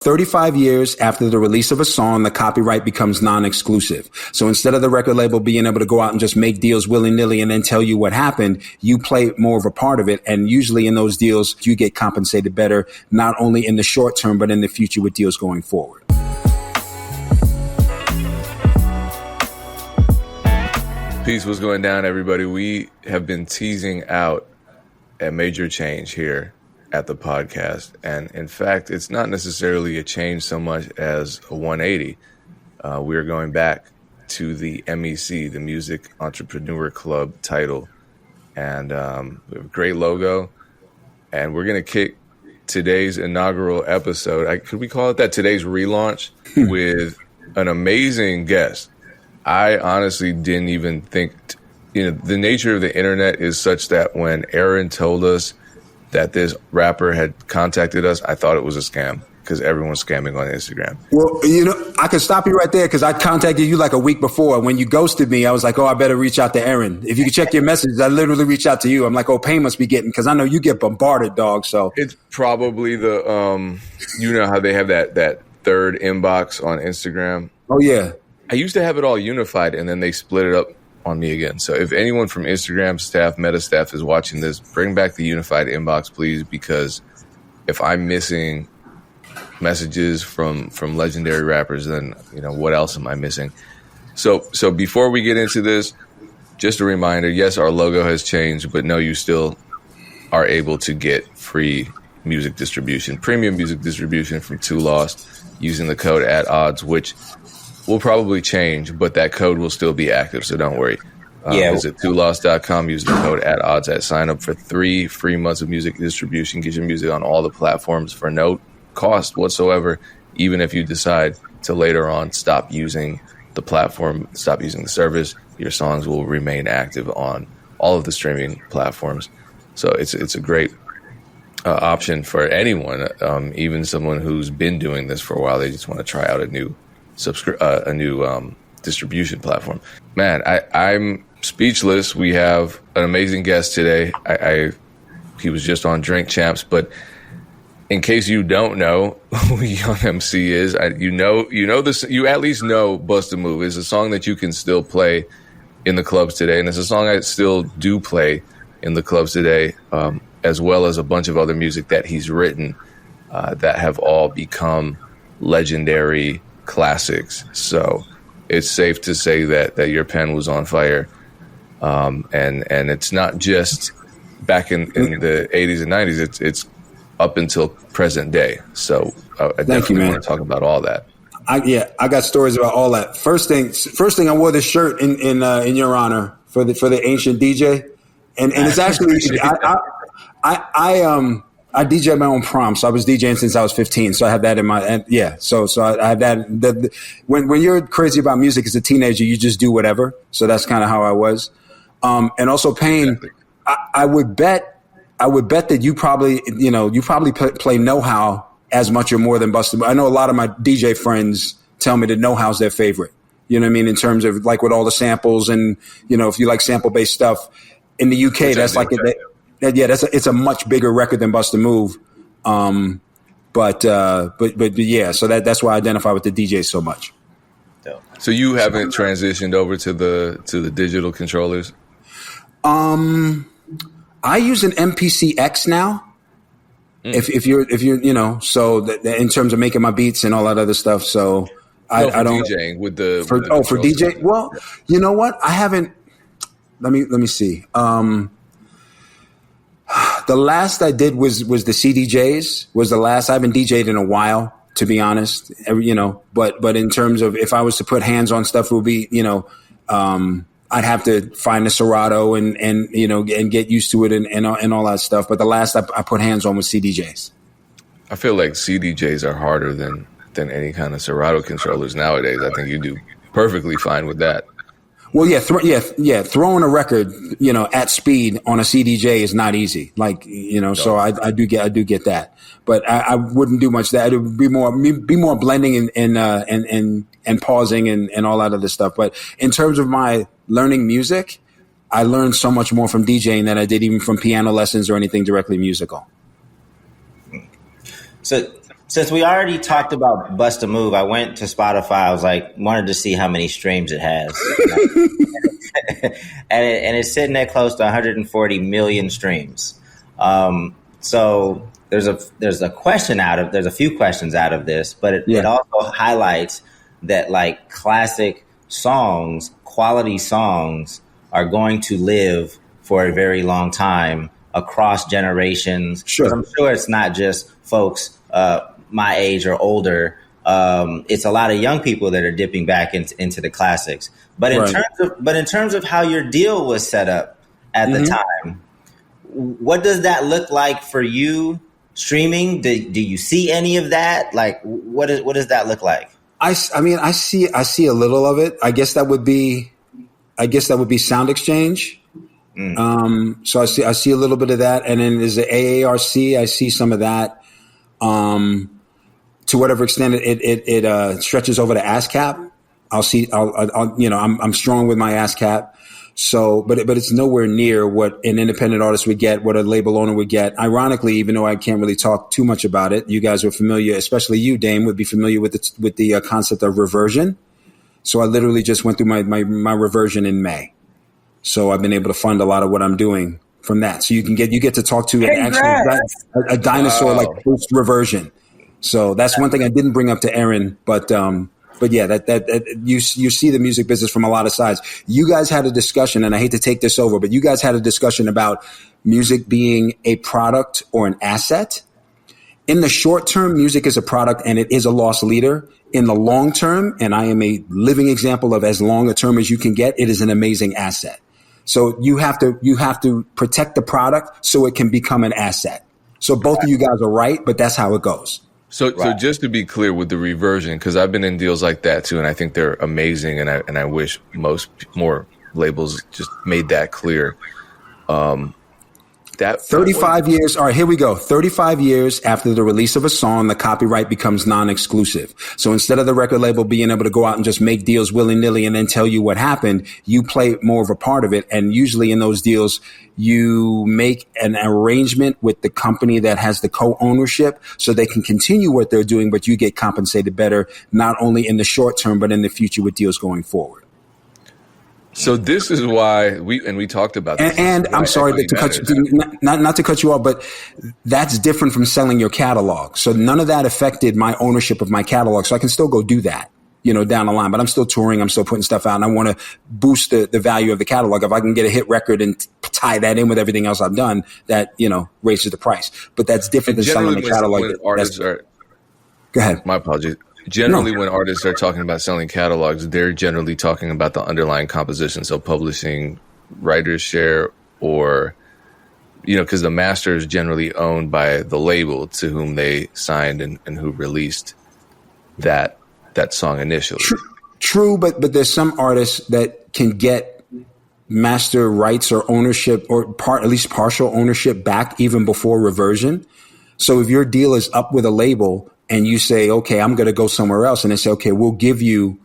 35 years after the release of a song, the copyright becomes non-exclusive. So instead of the record label being able to go out and just make deals willy-nilly and then tell you what happened, you play more of a part of it. And usually in those deals, you get compensated better, not only in the short term, but in the future with deals going forward. Peace, what's going down, everybody? We have been teasing out a major change here at the podcast. And in fact, it's not necessarily a change so much as a 180. We are going back to the MEC, the Music Entrepreneur Club title. And we have a great logo. And we're going to kick today's inaugural episode, could we call it that? Today's relaunch with an amazing guest. I honestly didn't even think, the nature of the internet is such that when Erinn told us that this rapper had contacted us, I thought it was a scam because everyone's scamming on Instagram. Well, I can stop you right there because I contacted you like a week before. When you ghosted me, I was like, I better reach out to Erinn. If you can check your messages, I literally reached out to you. I'm like, Payne must be getting, because I know you get bombarded, dog. So it's probably the, how they have that third inbox on Instagram. Oh, yeah. I used to have it all unified and then they split it up on me again. So if anyone from Instagram staff, Meta staff is watching this, bring back the unified inbox, please, because if I'm missing messages from legendary rappers, then what else am I missing? So before we get into this, just a reminder, yes, our logo has changed, but no, you still are able to get free music distribution, premium music distribution from Too Lost using the code @odds, which will probably change, but that code will still be active, so don't worry. Visit toolost.com, use the code @odds at sign up for 3 free months of music distribution. Get your music on all the platforms for no cost whatsoever, even if you decide to later on stop using the platform, stop using the service, your songs will remain active on all of the streaming platforms. So it's a great option for anyone, even someone who's been doing this for a while. They just want to try out a new distribution platform. Man, I'm speechless. We have an amazing guest today. He was just on Drink Champs, but in case you don't know who Young MC is, you at least know Bust a Move is a song that you can still play in the clubs today, and it's a song I still do play in the clubs today, as well as a bunch of other music that he's written that have all become legendary classics. So it's safe to say that your pen was on fire, and it's not just back in the 80s and 90s. It's up until present day. So I definitely want to talk about all that. I got stories about all that. First thing, I wore this shirt in your honor for the ancient DJ, and it's actually I DJ my own prom, so I was DJing since I was 15. So I have that in my, So I have that. When you're crazy about music as a teenager, you just do whatever. So that's kind of how I was. And also, Payne, exactly. I would bet that you probably play Know How as much or more than Busta Move. I know a lot of my DJ friends tell me that Know How's their favorite. You know what I mean? In terms of like with all the samples and if you like sample based stuff in the UK, that's like it's a much bigger record than Bust a Move. But yeah, so that's why I identify with the DJ so much. So you haven't transitioned over to the digital controllers? I use an MPC X now. If you're so in terms of making my beats and all that other stuff. So I don't DJing with the for DJ. Well, you know what? I haven't. Let me see. The last I did was the CDJs. Was the last. I haven't DJed in a while, to be honest. But in terms of if I was to put hands on stuff, it would be I'd have to find a Serato and get used to it and all that stuff. But the last I put hands on was CDJs. I feel like CDJs are harder than any kind of Serato controllers nowadays. I think you do perfectly fine with that. Well, throwing a record, at speed on a CDJ is not easy. No. So I do get that, but I wouldn't do much that. It would be more blending and pausing and all that other stuff. But in terms of my learning music, I learned so much more from DJing than I did even from piano lessons or anything directly musical. So Since we already talked about Bust a Move, I went to Spotify. I was like, wanted to see how many streams it has. and it's sitting at close to 140 million streams. So there's a few questions out of this, but it also highlights that like classic songs, quality songs are going to live for a very long time across generations. Sure. I'm sure it's not just folks my age or older. It's a lot of young people that are dipping back into the classics. But in terms of how your deal was set up at the time, what does that look like for you streaming? Do you see any of that? Like, what does that look like? I mean, I see a little of it. I guess that would be Sound Exchange. So I see a little bit of that, and then there's the AARC. I see some of that. To whatever extent it stretches over to ASCAP, I'm strong with my ASCAP. So, but it's nowhere near what an independent artist would get, what a label owner would get. Ironically, even though I can't really talk too much about it, you guys are familiar, especially you, Dame, would be familiar with the concept of reversion. So I literally just went through my reversion in May. So I've been able to fund a lot of what I'm doing from that. So you get to talk to a dinosaur like post reversion. So that's one thing I didn't bring up to Erinn, but yeah, that you see the music business from a lot of sides. You guys had a discussion, and I hate to take this over, but you guys had a discussion about music being a product or an asset. In the short term, music is a product and it is a loss leader. In the long term, and I am a living example of as long a term as you can get, it is an amazing asset. So you have to protect the product so it can become an asset. So both of you guys are right, but that's how it goes. So just to be clear with the reversion, because I've been in deals like that too, and I think they're amazing, and I wish more labels just made that clear. That 35 years. All right, here we go. 35 years after the release of a song, the copyright becomes non-exclusive. So instead of the record label being able to go out and just make deals willy-nilly and then tell you what happened, you play more of a part of it. And usually in those deals, you make an arrangement with the company that has the co-ownership so they can continue what they're doing, but you get compensated better, not only in the short term, but in the future with deals going forward. So this is why we talked about this. And I'm sorry to cut you, not to cut you off, but that's different from selling your catalog. So none of that affected my ownership of my catalog. So I can still go do that, down the line, but I'm still touring. I'm still putting stuff out, and I want to boost the value of the catalog. If I can get a hit record and tie that in with everything else I've done, that, raises the price. But that's different than selling the catalog. Go ahead. My apologies. Generally, when artists are talking about selling catalogs, they're generally talking about the underlying composition. So publishing, writer's share, or, because the master is generally owned by the label to whom they signed and who released that song initially. True, but there's some artists that can get master rights or ownership or at least partial ownership back even before reversion. So if your deal is up with a label, and you say, okay, I'm going to go somewhere else. And they say, okay, we'll give you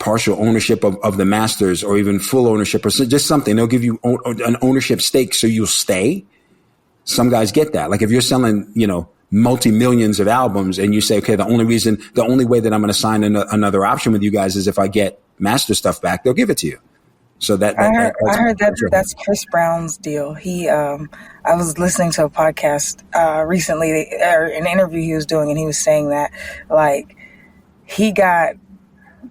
partial ownership of the masters or even full ownership or just something. They'll give you an ownership stake so you'll stay. Some guys get that. Like if you're selling, multi-millions of albums and you say, okay, the only way that I'm going to sign another option with you guys is if I get master stuff back, they'll give it to you. So I heard that's Chris Brown's deal. I was listening to a podcast recently, or an interview he was doing, and he was saying that like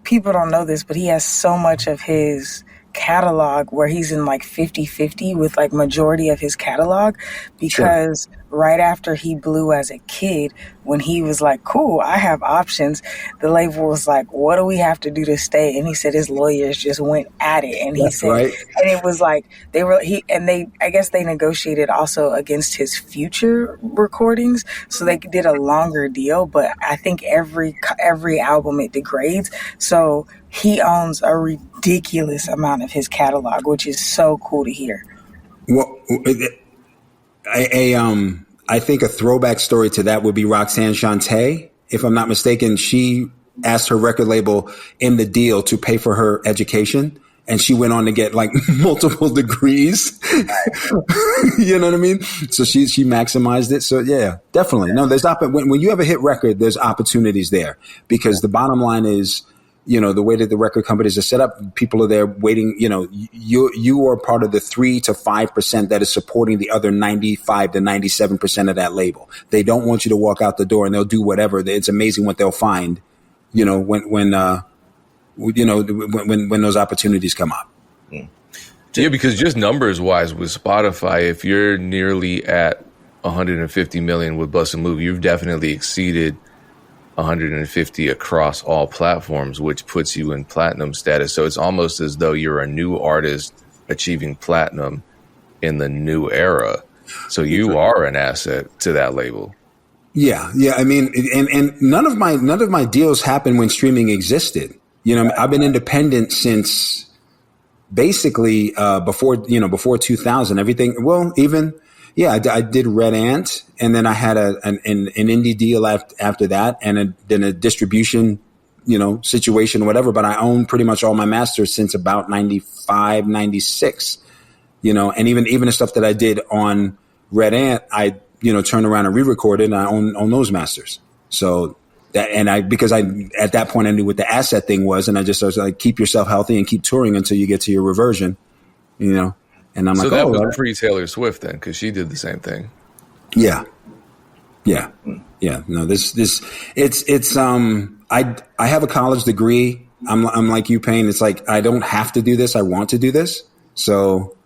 people don't know this, but he has so much of his catalog where he's in like 50-50 with like majority of his catalog because right after he blew as a kid, when he was like, cool, I have options, the label was like, what do we have to do to stay? And he said his lawyers just went at it. And he said, and it was like, I guess they negotiated also against his future recordings. So they did a longer deal, but I think every album it degrades. So he owns a ridiculous amount of his catalog, which is so cool to hear. Well, I think a throwback story to that would be Roxanne Shante. If I'm not mistaken, she asked her record label in the deal to pay for her education And she went on to get like multiple degrees. You know what I mean? So she maximized it. So yeah, definitely. No, there's when you have a hit record, there's opportunities there, because the bottom line is, you know, the way that the record companies are set up, people are there waiting. You know, you are part of the 3 to 5% that is supporting the other 95 to 97% of that label. They don't want you to walk out the door, and they'll do whatever. It's amazing what they'll find, you know, when those opportunities come up. Yeah, because just numbers wise with Spotify, if you're nearly at 150 million with Bust a Move, you've definitely exceeded 150 across all platforms, which puts you in platinum status. So it's almost as though you're a new artist achieving platinum in the new era. So you are an asset to that label. Yeah. I mean, and none of my deals happened when streaming existed. You know, I've been independent since basically before 2000. Everything. Well, even. Yeah, I did Red Ant, and then I had an indie deal after that, and then a distribution, you know, situation or whatever. But I own pretty much all my masters since about 95, 96, you know, and even the stuff that I did on Red Ant, I, you know, turned around and re-recorded, and I own those masters. So that, and because at that point I knew what the asset thing was, and I was like, keep yourself healthy and keep touring until you get to your reversion, you know. And I'm so like, that was pre-Taylor Swift then, because she did the same thing. Yeah. No, I have a college degree. I'm like you, Payne. It's like, I don't have to do this. I want to do this. So,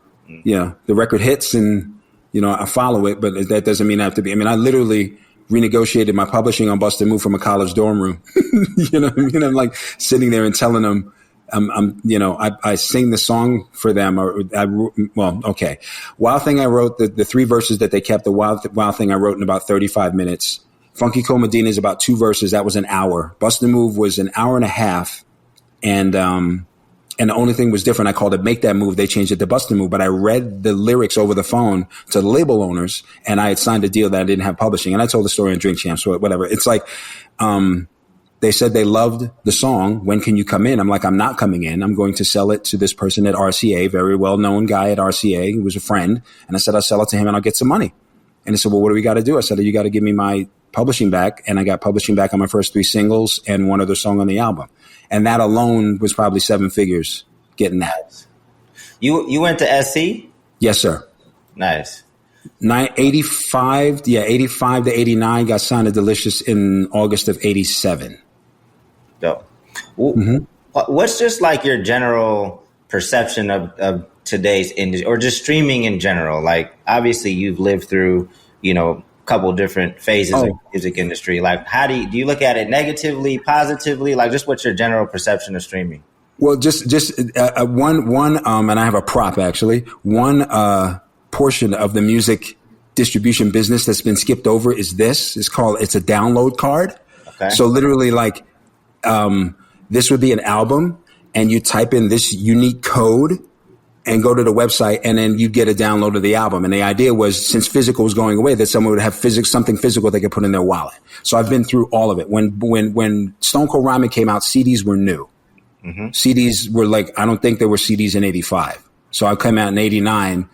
yeah, the record hits and, you know, I follow it, but that doesn't mean I have to be. I mean, I literally renegotiated my publishing on Bust a Move from a college dorm room. You know what I mean? I'm like sitting there and telling them, I sing the song for them. Wild Thing I wrote, the 3 verses that they kept, the Wild Thing I wrote in about 35 minutes. Funky Cold Medina is about 2 verses. That was an hour. Bust a Move was an hour and a half. And the only thing was different. I called it Make That Move. They changed it to Bust a Move, but I read the lyrics over the phone to the label owners, and I had signed a deal that I didn't have publishing. And I told the story on Drink Champs, so whatever. It's like, they said they loved the song. When can you come in? I'm like, I'm not coming in. I'm going to sell it to this person at RCA, very well-known guy at RCA. He was a friend. And I said, I'll sell it to him and I'll get some money. And he said, well, what do we got to do? I said, you got to give me my publishing back. And I got publishing back on my first 3 singles and one other song on the album. And that alone was probably 7 figures getting that. You went to SC? Yes, sir. Nice. 85 to 89, got signed to Delicious in August of 87. Dope. What's just like your general perception of today's industry, or just streaming in general? Like, obviously you've lived through, you know, a couple different phases of the music industry. Like, how do you look at it negatively, positively? Like, just what's your general perception of streaming? Well, just one, and I have a prop actually. One portion of the music distribution business that's been skipped over is this. It's a download card. Okay. So literally, like, this would be an album, and you type in this unique code and go to the website, and then you get a download of the album. And the idea was, since physical was going away, that someone would have something physical they could put in their wallet. So I've been through all of it. When Stone Cold Rhyming came out, CDs were new. Mm-hmm. CDs were like, I don't think there were CDs in 85. So I came out in 89,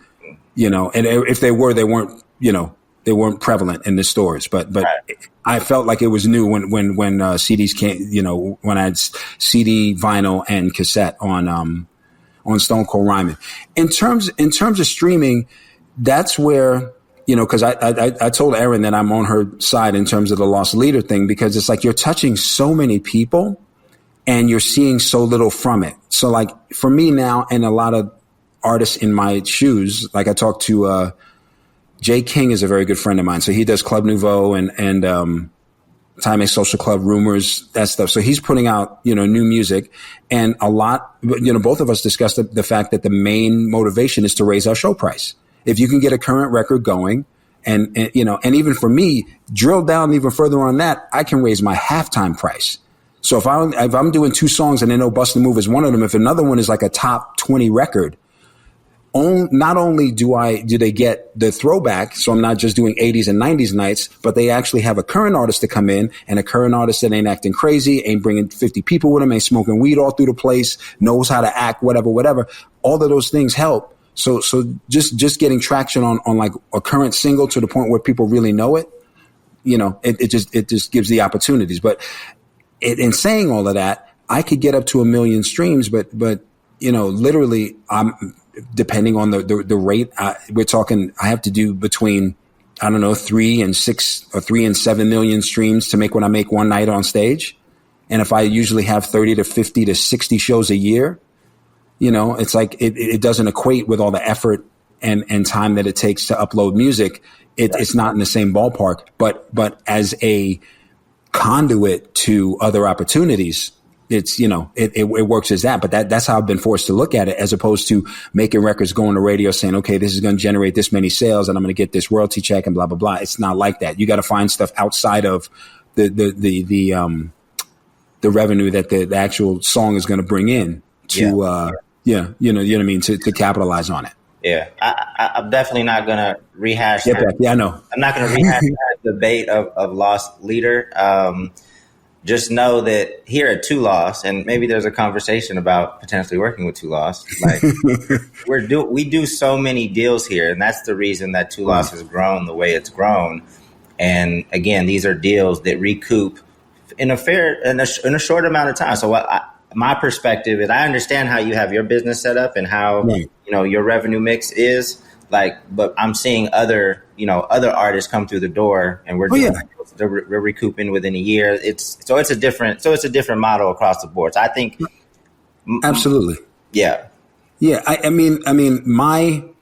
you know, and if they were, they weren't, you know, they weren't prevalent in the stores, but right. I felt like it was new when CDs came, you know, when I had CD, vinyl, and cassette on Stone Cold Rhyming. In terms of streaming, that's where, you know, because I told Erinn that I'm on her side in terms of the lost leader thing, because it's like you're touching so many people and you're seeing so little from it. So like for me now, and a lot of artists in my shoes, like I talked to Jay King is a very good friend of mine. So he does Club Nouveau and Time A Social Club, Rumors, that stuff. So he's putting out, you know, new music, and a lot, you know, both of us discussed the fact that the main motivation is to raise our show price. If you can get a current record going and you know, and even for me, drill down even further on that, I can raise my halftime price. So if I'm doing 2 songs and I know Bust a Move is one of them, if another one is like a top 20 record, not only do they get the throwback, so I'm not just doing 80s and 90s nights, but they actually have a current artist to come in, and a current artist that ain't acting crazy, ain't bringing 50 people with them, ain't smoking weed all through the place, knows how to act, whatever. All of those things help. So just getting traction on like a current single to the point where people really know it, it just gives the opportunities. But in saying all of that, I could get up to 1 million streams, but literally, depending on the rate, we're talking, I have to do between, 3 and 6 or 3 and 7 million streams to make what I make one night on stage. And if I usually have 30 to 50 to 60 shows a year, it's like, it doesn't equate with all the effort and time that it takes to upload music. It's not in the same ballpark, but as a conduit to other opportunities, it's, it works as that. But that's how I've been forced to look at it, as opposed to making records, going to radio saying, okay, this is going to generate this many sales and I'm going to get this royalty check and blah, blah, blah. It's not like that. You got to find stuff outside of the revenue that the actual song is going to bring in to, what I mean? To capitalize on it. Yeah. I'm definitely not going to rehash. Yeah, I know. I'm not going to rehash that debate of Lost Leader. Just know that here at Two Lost, and maybe there's a conversation about potentially working with Two Lost. Like we do so many deals here, and that's the reason that Two Lost has grown the way it's grown. And again, these are deals that recoup in a short amount of time. So my perspective is, I understand how you have your business set up and how your revenue mix is. But I'm seeing other artists come through the door, and we're recouping within a year. It's a different model across the board. So I think absolutely, yeah. I mean,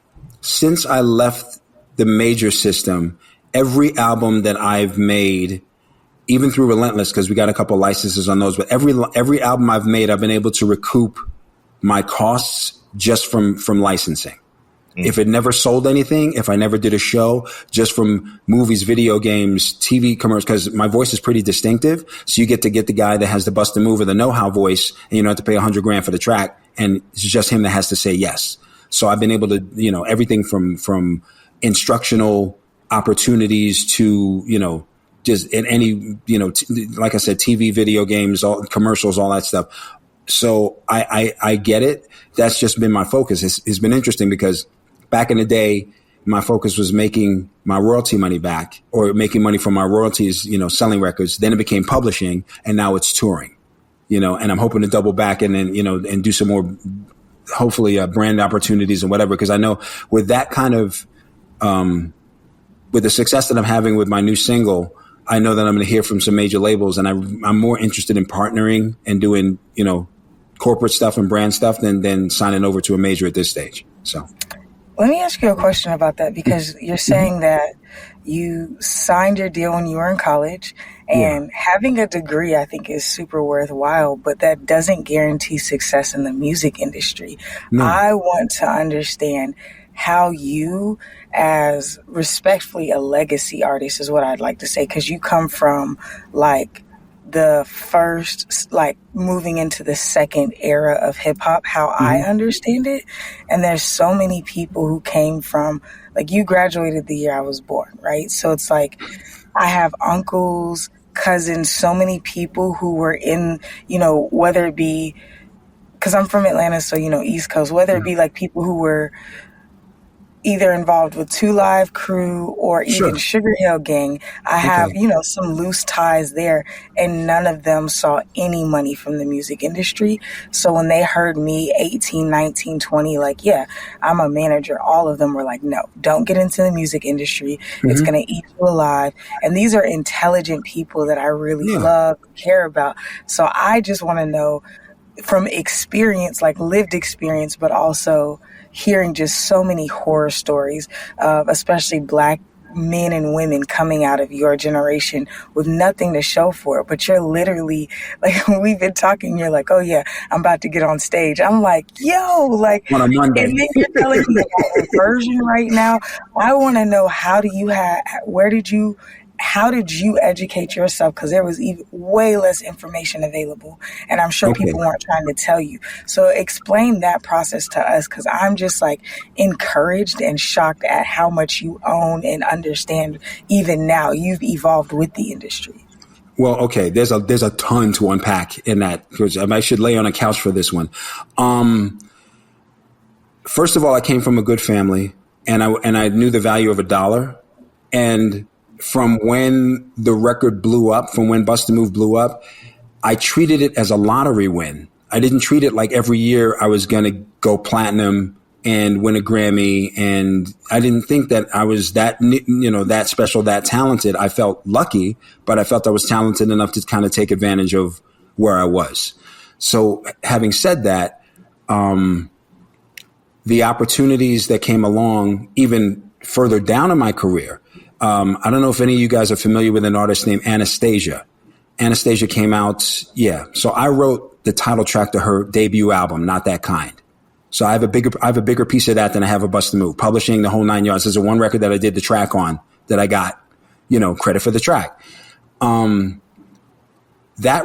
since I left the major system, every album that I've made, even through Relentless, because we got a couple licenses on those, but every album I've made, I've been able to recoup my costs just from licensing. If it never sold anything, if I never did a show, just from movies, video games, TV commercials, because my voice is pretty distinctive. So you get to get the guy that has the bust a move or the know-how voice, and you don't have to pay $100,000 for the track. And it's just him that has to say yes. So I've been able to, everything from instructional opportunities to, just in any, like I said, TV, video games, all commercials, all that stuff. So I get it. That's just been my focus. It's been interesting because back in the day, my focus was making my royalty money back, or making money from my royalties, selling records. Then it became publishing, and now it's touring, and I'm hoping to double back and then, and do some more, hopefully brand opportunities and whatever. Because I know with that kind of, with the success that I'm having with my new single, I know that I'm going to hear from some major labels, and I'm more interested in partnering and doing, corporate stuff and brand stuff than signing over to a major at this stage. So. Let me ask you a question about that, because you're saying that you signed your deal when you were in college, and having a degree, I think, is super worthwhile, but that doesn't guarantee success in the music industry. No. I want to understand how you, as respectfully a legacy artist, is what I'd like to say, because you come from the first, moving into the second era of hip hop, how I understand it. And there's so many people who came from, you graduated the year I was born, right? So it's I have uncles, cousins, so many people who were in, whether it be, because I'm from Atlanta, so, East Coast, whether it be people who were either involved with Two Live Crew or even Sugar Hill Gang. I have, some loose ties there, and none of them saw any money from the music industry. So when they heard me 18, 19, 20, I'm a manager, all of them were like, no, don't get into the music industry. It's going to eat you alive. And these are intelligent people that I really love, care about. So I just want to know from experience, lived experience, but also hearing just so many horror stories of especially Black men and women coming out of your generation with nothing to show for it. But you're literally, we've been talking, you're like, oh yeah, I'm about to get on stage. I'm like, yo, on a Monday. And then you're telling me about a version right now. I want to know, where did you how did you educate yourself? Because there was even way less information available, and I'm sure people weren't trying to tell you. So explain that process to us, because I'm just like encouraged and shocked at how much you own and understand. Even now, you've evolved with the industry. Well, okay, there's a ton to unpack in that, because I should lay on a couch for this one. First of all, I came from a good family, and I knew the value of $1. And from when the record blew up, from when Bust a Move blew up, I treated it as a lottery win. I didn't treat it like every year I was going to go platinum and win a Grammy. And I didn't think that I was that special, that talented. I felt lucky, but I felt I was talented enough to kind of take advantage of where I was. So having said that, the opportunities that came along even further down in my career, I don't know if any of you guys are familiar with an artist named Anastasia. Anastasia came out, so I wrote the title track to her debut album, Not That Kind. So I have a bigger piece of that than I have a Bust a Move. Publishing the whole 9 yards. There's a one record that I did the track on that I got, credit for the track. That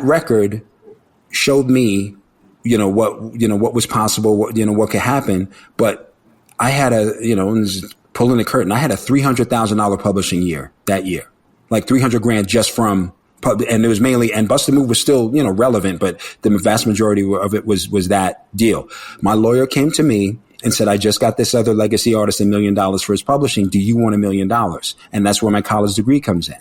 record showed me, what was possible, what could happen. But I had pulling the curtain, I had a $300,000 publishing year that year, like $300,000 just from, and it was mainly, and Bust a Move was still, relevant, but the vast majority of it was that deal. My lawyer came to me and said, I just got this other legacy artist $1 million for his publishing. Do you want $1 million? And that's where my college degree comes in.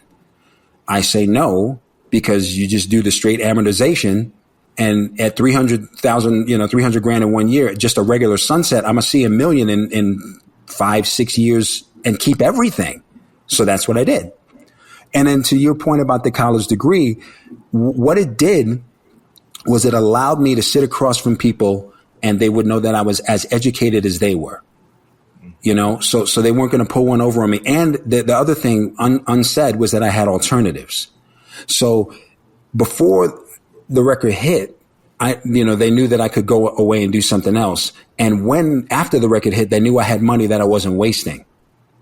I say no, because you just do the straight amortization. And at $300,000, $300,000 in 1 year, just a regular sunset, I'm going to see $1 million in 5-6 years and keep everything. So that's what I did. And then to your point about the college degree, what it did was it allowed me to sit across from people and they would know that I was as educated as they were, so they weren't going to pull one over on me. And the other thing unsaid was that I had alternatives. So before the record hit, they knew that I could go away and do something else. And after the record hit, they knew I had money that I wasn't wasting.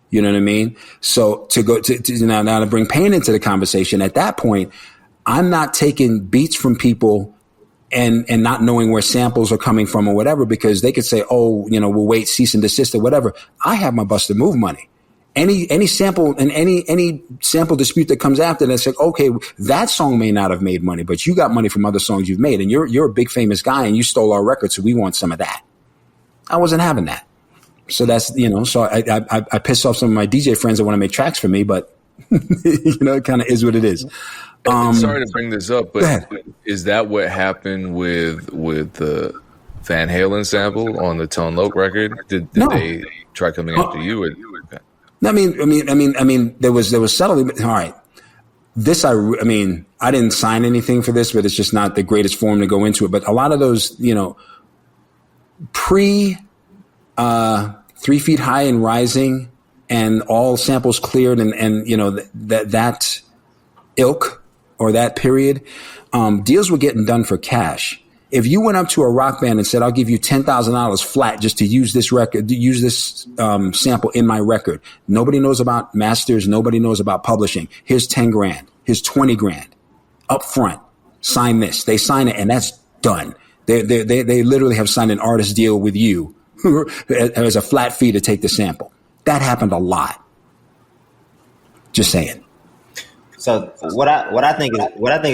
You know what I mean? So to go to now to bring pain into the conversation, at that point, I'm not taking beats from people and not knowing where samples are coming from or whatever, because they could say, we'll wait, cease and desist or whatever. I have my Bust a Move money. Any sample and any sample dispute that comes after that, it's like, okay, that song may not have made money, but you got money from other songs you've made, and you're a big famous guy and you stole our record, so we want some of that. I wasn't having that. So that's, so I pissed off some of my DJ friends that want to make tracks for me, but it kind of is what it is. Sorry to bring this up, but is that what happened with the Van Halen sample on the Tone Loc record? Did they try coming after you? I mean, there was settlement. All right. I didn't sign anything for this, but it's just not the greatest form to go into it. But a lot of those, pre 3 Feet High and Rising and all samples cleared and that ilk or that period, deals were getting done for cash. If you went up to a rock band and said, I'll give you $10,000 flat just to use this record, use this sample in my record. Nobody knows about masters. Nobody knows about publishing. Here's $10,000. Here's $20,000 up front. Sign this. They sign it and that's done. They literally have signed an artist deal with you as a flat fee to take the sample. That happened a lot. Just saying. So what I think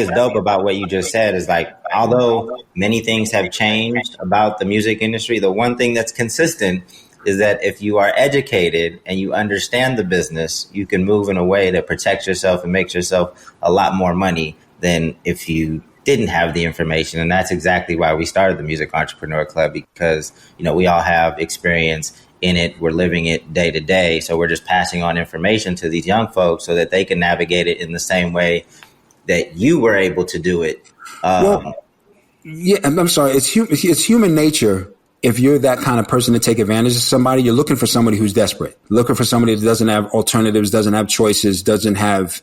is dope about what you just said is, like, although many things have changed about the music industry, the one thing that's consistent is that if you are educated and you understand the business, you can move in a way that protects yourself and makes yourself a lot more money than if you didn't have the information. And that's exactly why we started the Music Entrepreneur Club, because, we all have experience in it. We're living it day to day. So we're just passing on information to these young folks so that they can navigate it in the same way that you were able to do it. I'm sorry. It's human nature. If you're that kind of person to take advantage of somebody, you're looking for somebody who's desperate, looking for somebody that doesn't have alternatives, doesn't have choices, doesn't have,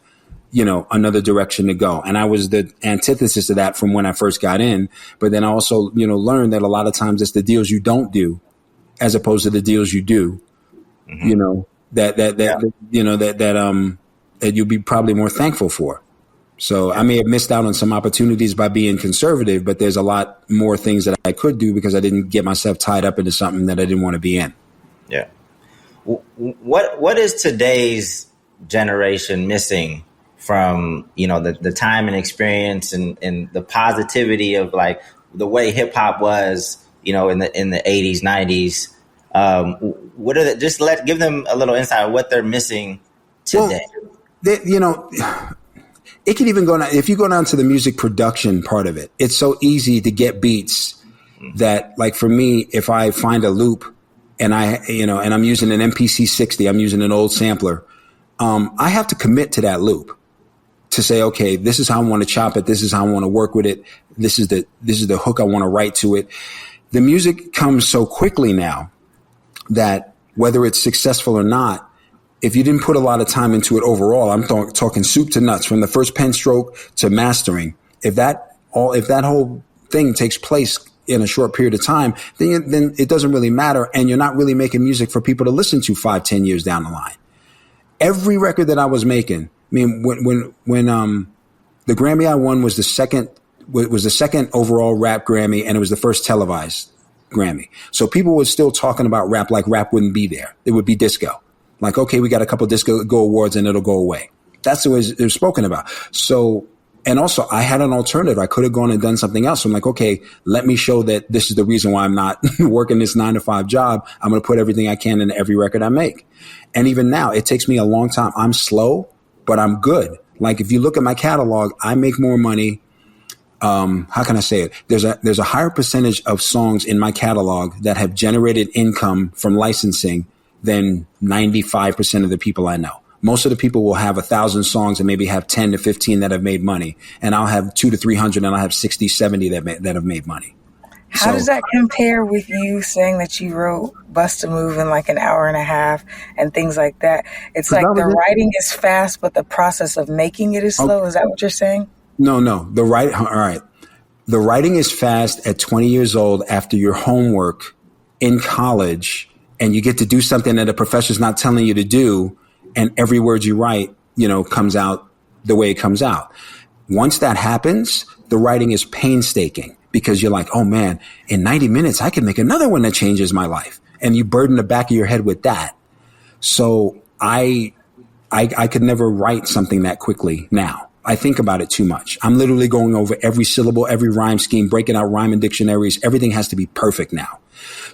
another direction to go. And I was the antithesis of that from when I first got in. But then I also, learned that a lot of times it's the deals you don't do as opposed to the deals you do, that that you'd be probably more thankful for. So I may have missed out on some opportunities by being conservative, but there's a lot more things that I could do because I didn't get myself tied up into something that I didn't want to be in. Yeah. What is today's generation missing from, the time and experience and the positivity of like the way hip hop was, in the 80s, 90s? What are give them a little insight of what they're missing today. Well, it can even go down, if you go down to the music production part of it, it's so easy to get beats that, like, for me, if I find a loop and and I'm using an MPC 60, I'm using an old sampler, I have to commit to that loop to say, okay, this is how I want to chop it. This is how I want to work with it. This is the hook I want to write to it. The music comes so quickly now that whether it's successful or not, if you didn't put a lot of time into it overall, I'm talking soup to nuts, from the first pen stroke to mastering. If that whole thing takes place in a short period of time, then it doesn't really matter, and you're not really making music for people to listen to 5-10 years down the line. Every record that I was making, I mean, when the Grammy I won was the second overall rap Grammy, and it was the first televised Grammy. So people were still talking about rap like rap wouldn't be there. It would be disco. Like, okay, we got a couple of disco awards and it'll go away. That's the way it was spoken about. So, and also I had an alternative. I could have gone and done something else. So I'm like, okay, let me show that this is the reason why I'm not working this 9-to-5 job. I'm going to put everything I can into every record I make. And even now, it takes me a long time. I'm slow, but I'm good. Like, if you look at my catalog, I make more money. How can I say it? There's a higher percentage of songs in my catalog that have generated income from licensing than 95% of the people I know. Most of the people will have 1,000 songs and maybe have 10 to 15 that have made money. And I'll have 200 to 300 and I'll have 60, 70 that have made money. How does that compare with you saying that you wrote Bust a Move in like an hour and a half and things like that? It's like the writing is fast, but the process of making it is slow. Is that what you're saying? No. All right. The writing is fast at 20 years old after your homework in college, and you get to do something that a professor's not telling you to do, and every word you write, comes out the way it comes out. Once that happens, the writing is painstaking because you're like, oh man, in 90 minutes, I can make another one that changes my life. And you burden the back of your head with that. So I could never write something that quickly now. I think about it too much. I'm literally going over every syllable, every rhyme scheme, breaking out rhyme and dictionaries. Everything has to be perfect now.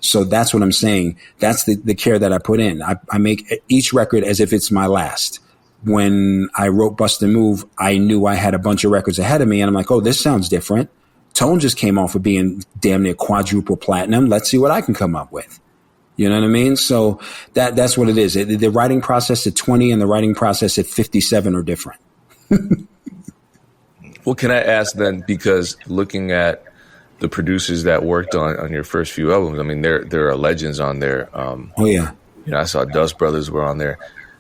So that's what I'm saying. That's the care that I put in. I make each record as if it's my last. When I wrote Bust a Move, I knew I had a bunch of records ahead of me, and I'm like, oh, this sounds different. Tone just came off of being damn near quadruple platinum. Let's see what I can come up with. You know what I mean? So that's what it is. The writing process at 20 and the writing process at 57 are different. Well, can I ask then, because looking at the producers that worked on your first few albums, I mean, there are legends on there. Oh, yeah. I saw Dust Brothers were on there.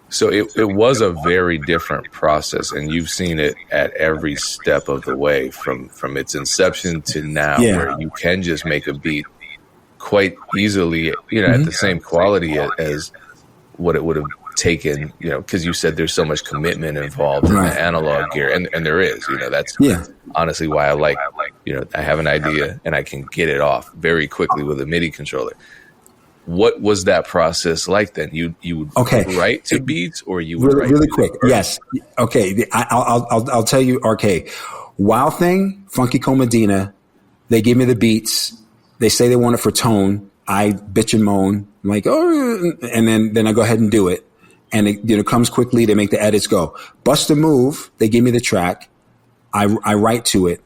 So it was a very different process, and you've seen it at every step of the way from its inception to now, where you can just make a beat quite easily, at the same quality as what it would have taken, because you said there's so much commitment involved in the analog gear, and there is, that's honestly why I like, I have an idea and I can get it off very quickly with a MIDI controller. What was that process like then? You would write to beats, or you would write really quick? Yes. Okay. I'll tell you. Okay. Wild Thing, Funky Cole Medina, they give me the beats. They say they want it for Tone. I bitch and moan. I'm like, oh, and then I go ahead and do it. And it comes quickly. They make the edits go. Bust a Move, they give me the track. I write to it.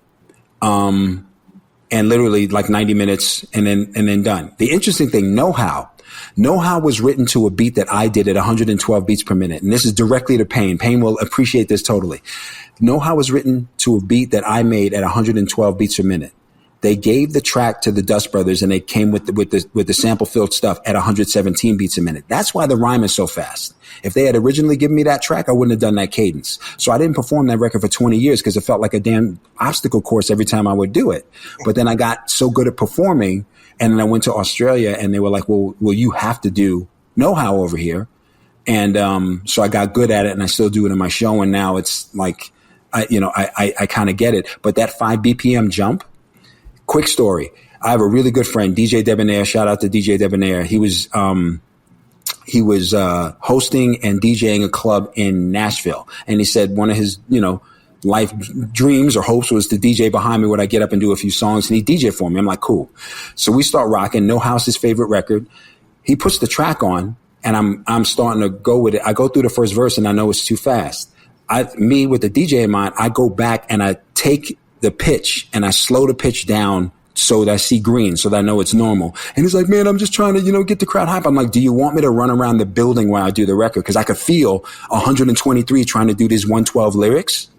And literally like 90 minutes and then done. The interesting thing, Know How was written to a beat that I did at 112 beats per minute. And this is directly to Payne. Payne will appreciate this totally. Know How was written to a beat that I made at 112 beats per minute. They gave the track to the Dust Brothers, and they came with the sample filled stuff at 117 beats a minute. That's why the rhyme is so fast. If they had originally given me that track, I wouldn't have done that cadence. So I didn't perform that record for 20 years because it felt like a damn obstacle course every time I would do it. But then I got so good at performing, and then I went to Australia, and they were like, well, you have to do Know How over here. And so I got good at it, and I still do it in my show. And now it's like, I kind of get it. But that 5 BPM jump, quick story. I have a really good friend, DJ Debonair. Shout out to DJ Debonair. He was hosting and DJing a club in Nashville. And he said one of his, life dreams or hopes was to DJ behind me when I get up and do a few songs. And he DJ for me. I'm like, cool. So we start rocking. No House's favorite record. He puts the track on, and I'm starting to go with it. I go through the first verse, and I know it's too fast. Me with the DJ in mind, I go back and I take the pitch and I slow the pitch down so that I see green, so that I know it's normal. And he's like, man, I'm just trying to, get the crowd hype. I'm like, do you want me to run around the building while I do the record? Because I could feel 123 trying to do these 112 lyrics.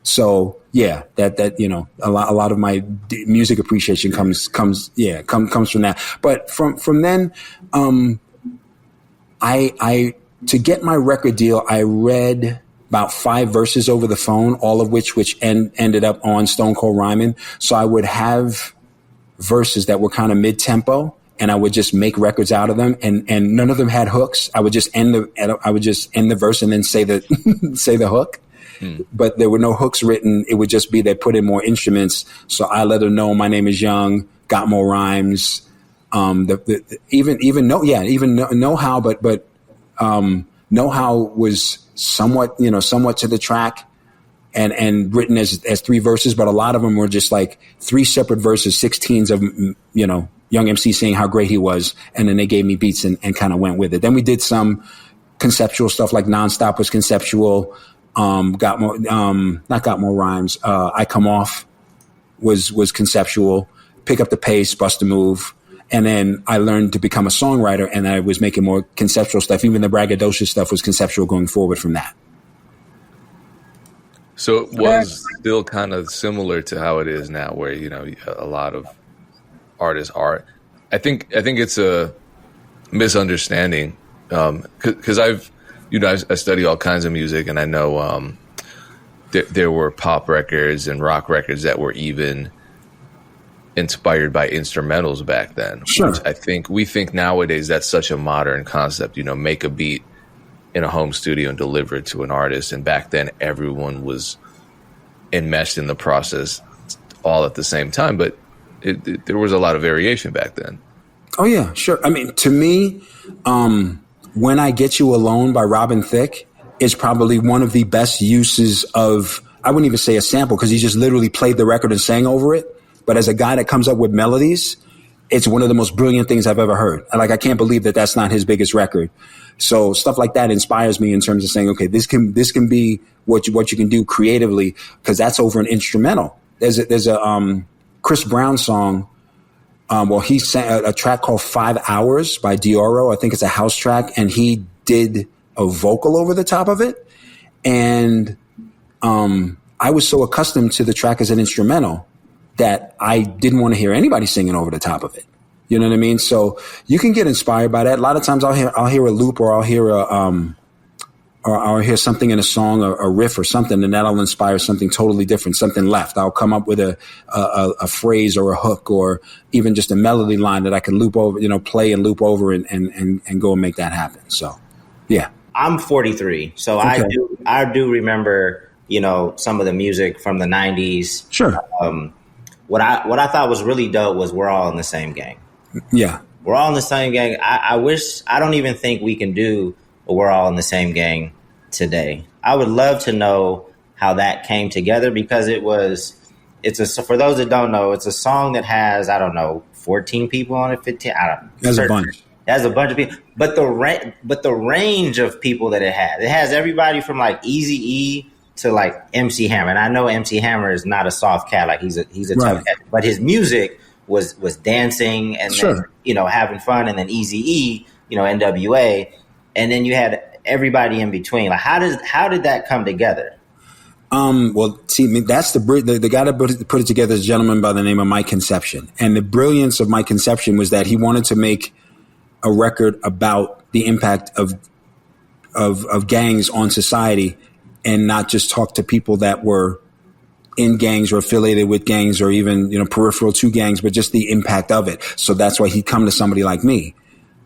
So yeah, that a lot of my music appreciation comes from that. But from then, I to get my record deal, I read about 5 verses over the phone, all of which ended up on Stone Cold Rhyming. So I would have verses that were kind of mid-tempo, and I would just make records out of them, and none of them had hooks. I would just end the verse and then say the hook. But there were no hooks written. It would just be they put in more instruments. So I let her know my name is Young, got more rhymes. Even Know How, but Know How was somewhat to the track and written as 3 verses, but a lot of them were just like 3 separate verses, 16s of, Young MC saying how great he was. And then they gave me beats and kind of went with it. Then we did some conceptual stuff, like Nonstop was conceptual. Got more rhymes. I Come Off was conceptual. Pick Up the Pace, Bust a Move. And then I learned to become a songwriter, and I was making more conceptual stuff. Even the braggadocious stuff was conceptual going forward from that. So it was still kind of similar to how it is now, where, a lot of artists are. I think it's a misunderstanding, because I study all kinds of music, and I know there were pop records and rock records that were even inspired by instrumentals back then. Sure. Which we think nowadays that's such a modern concept, make a beat in a home studio and deliver it to an artist. And back then everyone was enmeshed in the process all at the same time, but there was a lot of variation back then. Oh yeah, sure. I mean, to me, When I Get You Alone by Robin Thicke is probably one of the best uses of, I wouldn't even say a sample, because he just literally played the record and sang over it. But as a guy that comes up with melodies, it's one of the most brilliant things I've ever heard. Like, I can't believe that that's not his biggest record. So stuff like that inspires me in terms of saying, okay, this can be what you can do creatively, because that's over an instrumental. There's a Chris Brown song. He sang a track called 5 Hours by Dioro. I think it's a house track, and he did a vocal over the top of it. And I was so accustomed to the track as an instrumental that I didn't want to hear anybody singing over the top of it. You know what I mean? So you can get inspired by that. A lot of times I'll hear a loop, or I'll hear something in a song, or a riff or something, and that'll inspire something totally different, something left. I'll come up with a phrase or a hook, or even just a melody line that I can loop over, play and loop over and go and make that happen. So, yeah. I'm 43, so okay. I do remember, some of the music from the 90s. Sure. What I thought was really dope was We're All in the Same Gang. Yeah. We're All in the Same Gang. I don't even think we can do a We're All in the Same Gang today. I would love to know how that came together, because for those that don't know, it's a song that has, 14 people on it, 15. I don't know. That's a bunch. It has a bunch of people, but the range of people that it has everybody from like Eazy-E to like MC Hammer. And I know MC Hammer is not a soft cat, like he's a tough cat, but his music was dancing and then, having fun, and then Eazy-E, NWA, and then you had everybody in between. Like, how did that come together? That's the guy that put it together is a gentleman by the name of Mike Conception. And the brilliance of Mike Conception was that he wanted to make a record about the impact of gangs on society, and not just talk to people that were in gangs or affiliated with gangs, or even, peripheral to gangs, but just the impact of it. So that's why he'd come to somebody like me.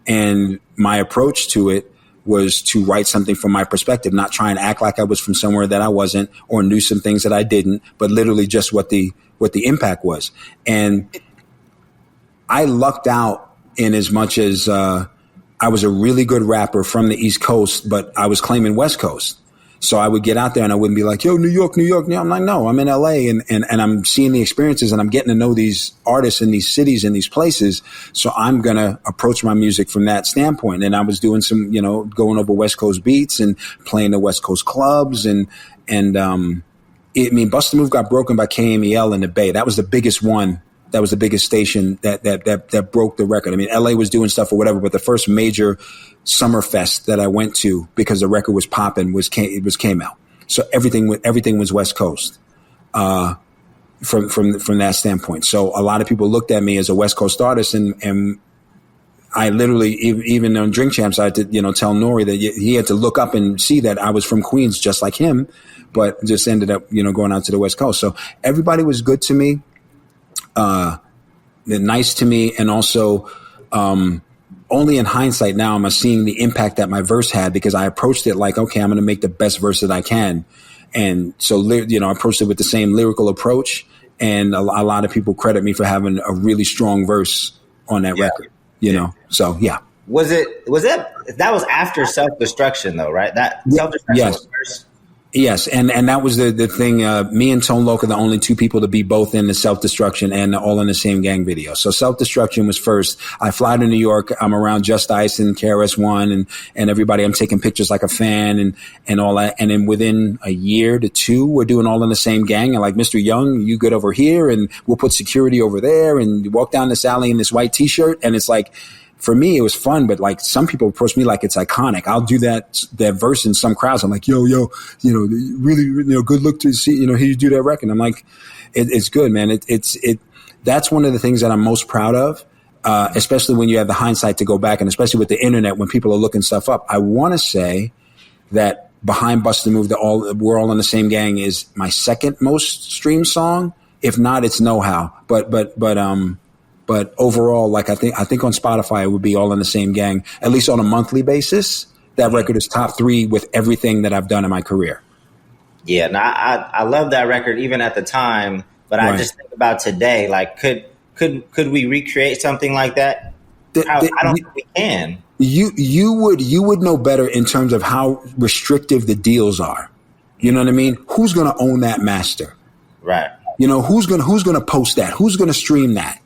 And my approach to it was to write something from my perspective, not try and act like I was from somewhere that I wasn't or knew some things that I didn't, but literally just what the impact was. And I lucked out in as much as I was a really good rapper from the East Coast, but I was claiming West Coast. So I would get out there and I wouldn't be like, yo, New York, New York. I'm like, no, I'm in LA and I'm seeing the experiences and I'm getting to know these artists in these cities and these places. So I'm going to approach my music from that standpoint. And I was doing some, going over West Coast beats and playing the West Coast clubs. Bust a Move got broken by KMEL in the Bay. That was the biggest one. That was the biggest station that broke the record. I mean, LA was doing stuff or whatever, but the first major summer fest that I went to because the record was popping came out. So everything was West Coast from that standpoint. So a lot of people looked at me as a West Coast artist, and I literally even on Drink Champs I had to tell Nori that he had to look up and see that I was from Queens just like him, but just ended up going out to the West Coast. So everybody was good to me. They're nice to me, and also only in hindsight now am I seeing the impact that my verse had, because I approached it like, okay, I'm going to make the best verse that I can, and so I approached it with the same lyrical approach, and a lot of people credit me for having a really strong verse on that record. So yeah. Was that was after Self-Destruction though, right? That Self-Destruction was first. Yes, and that was the thing. Me and Tone Loc are the only two people to be both in the Self-Destruction and the All in the Same Gang video. So Self-Destruction was first. I fly to New York. I'm around Just Ice and KRS-One and everybody. I'm taking pictures like a fan and all that. And then within a year to two, we're doing All in the Same Gang. And like, Mr. Young, you good over here, and we'll put security over there, and you walk down this alley in this white T-shirt. And it's like, for me, it was fun, but like some people approach me like it's iconic. I'll do that verse in some crowds. I'm like, yo, really, good look to see, hear you do that record. I'm like, it's good, man. That's one of the things that I'm most proud of, especially when you have the hindsight to go back, and especially with the internet when people are looking stuff up. I want to say that behind Bust a Move, We're All in the Same Gang is my second most streamed song. If not, it's Know How. But overall, like I think on Spotify, it would be All in the Same Gang, at least on a monthly basis. That record is top 3 with everything that I've done in my career. Yeah, and I love that record even at the time, but right. I just think about today, like could we recreate something like that? I don't think we can. You would know better in terms of how restrictive the deals are. You know what I mean? Who's going to own that master? Right. Who's going to post that? Who's going to stream that?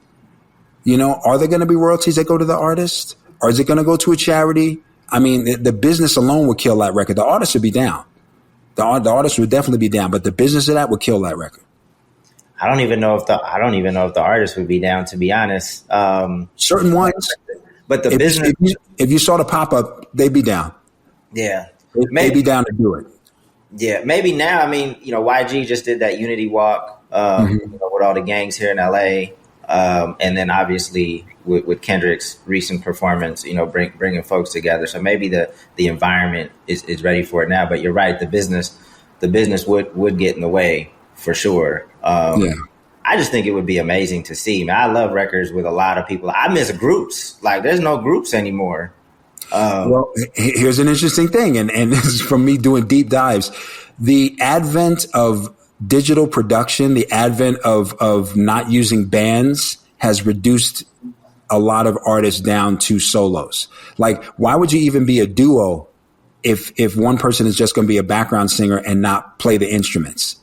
Are there going to be royalties that go to the artist? Or is it going to go to a charity? I mean, the business alone would kill that record. The artist would be down. The artist would definitely be down, but the business of that would kill that record. I don't even know if the artist would be down, to be honest. Certain ones, but the business. If you saw the pop up, they'd be down. Yeah, they'd be down to do it. Yeah, maybe now. I mean, YG just did that Unity Walk with all the gangs here in LA. And then obviously with Kendrick's recent performance, bringing folks together. So maybe the environment is ready for it now. But you're right, the business would get in the way for sure. I just think it would be amazing to see. Man, I love records with a lot of people. I miss groups. Like, there's no groups anymore. Well, here's an interesting thing, and this is from me doing deep dives. The advent of digital production, the advent of not using bands has reduced a lot of artists down to solos. Like, why would you even be a duo if one person is just going to be a background singer and not play the instruments?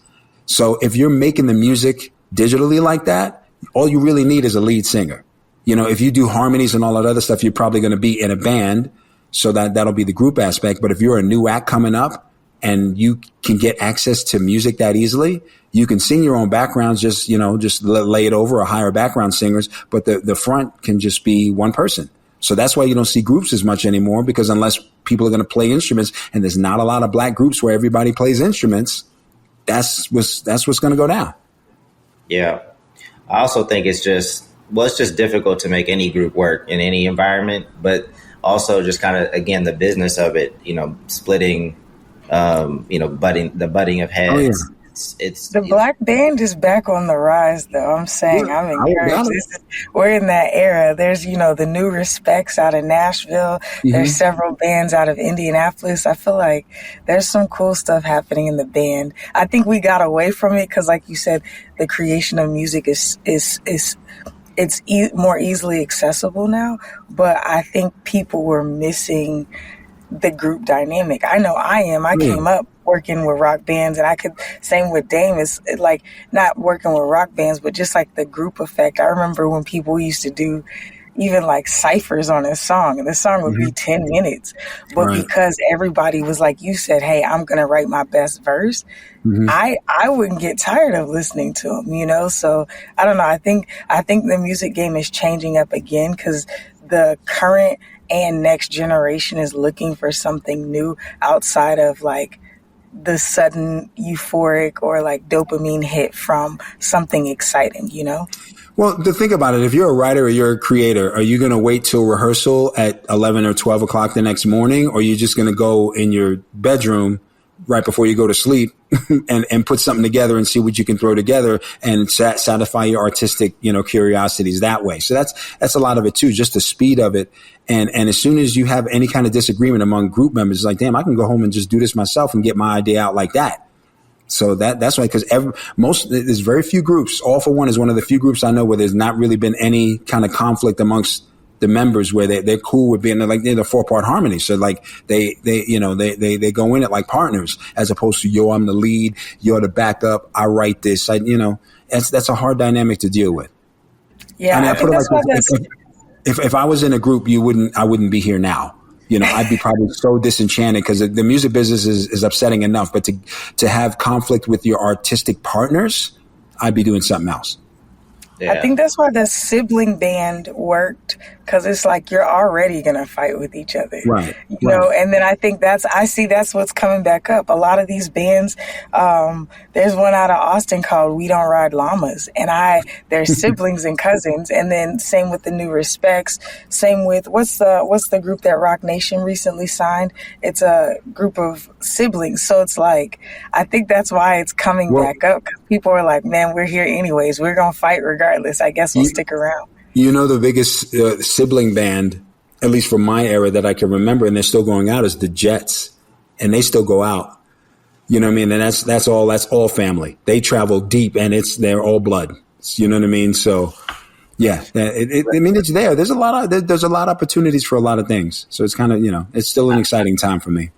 So if you're making the music digitally like that, all you really need is a lead singer. If you do harmonies and all that other stuff, you're probably going to be in a band. So that'll be the group aspect. But if you're a new act coming up, and you can get access to music that easily, you can sing your own backgrounds, just lay it over or hire background singers, but the front can just be one person. So that's why you don't see groups as much anymore, because unless people are going to play instruments, and there's not a lot of black groups where everybody plays instruments, that's what's going to go down. Yeah. I also think it's just difficult to make any group work in any environment, but also just kind of, again, the business of it, splitting, the butting of heads it's The black band is back on the rise, though. I'm saying I'm encouraged. We're in that era. There's, the New Respects out of Nashville. Mm-hmm. There's several bands out of Indianapolis. I feel like there's some cool stuff happening in the band. I think we got away from it because, like you said, the creation of music is more easily accessible now. But I think people were missing the group dynamic. I know I am. I came up working with rock bands, and same with Dame, is like not working with rock bands, but just like the group effect. I remember when people used to do even like ciphers on a song, and the song would be 10 minutes. But because everybody was like you said, hey, I'm going to write my best verse, I wouldn't get tired of listening to them, So I don't know. I think the music game is changing up again because the current and next generation is looking for something new outside of like the sudden euphoric or like dopamine hit from something exciting, Well, to think about it, if you're a writer or you're a creator, are you going to wait till rehearsal at 11 or 12 o'clock the next morning? Or are you just going to go in your bedroom right before you go to sleep and put something together and see what you can throw together and satisfy your artistic, curiosities that way? So that's a lot of it too, just the speed of it. And as soon as you have any kind of disagreement among group members, it's like, damn, I can go home and just do this myself and get my idea out like that. So that's why, because there's very few groups. All for One is one of the few groups I know where there's not really been any kind of conflict amongst the members, where they're cool with being like they're the 4-part harmony. So like they go in it like partners, as opposed to I'm the lead, you're the backup, I write this. That's a hard dynamic to deal with. Yeah, I put it like this. If I was in a group, I wouldn't be here now. I'd be probably so disenchanted because the music business is upsetting enough. But to have conflict with your artistic partners, I'd be doing something else. Yeah. I think that's why the sibling band worked, because it's like you're already going to fight with each other. Right. You know, and then I think that's what's coming back up. A lot of these bands, there's one out of Austin called We Don't Ride Llamas, and they're siblings and cousins. And then same with the New Respects, same with, what's the group that Rock Nation recently signed? It's a group of siblings. So it's like, I think that's why it's coming back up. 'Cause people are like, man, we're here anyways. We're going to fight regardless. I guess we'll stick around. The biggest sibling band, at least from my era that I can remember, and they're still going out, is the Jets, and they still go out. You know what I mean? And that's all family. They travel deep, and they're all blood. You know what I mean? So, yeah, it's there. There's a lot of opportunities for a lot of things. So it's kind of it's still an exciting time for me.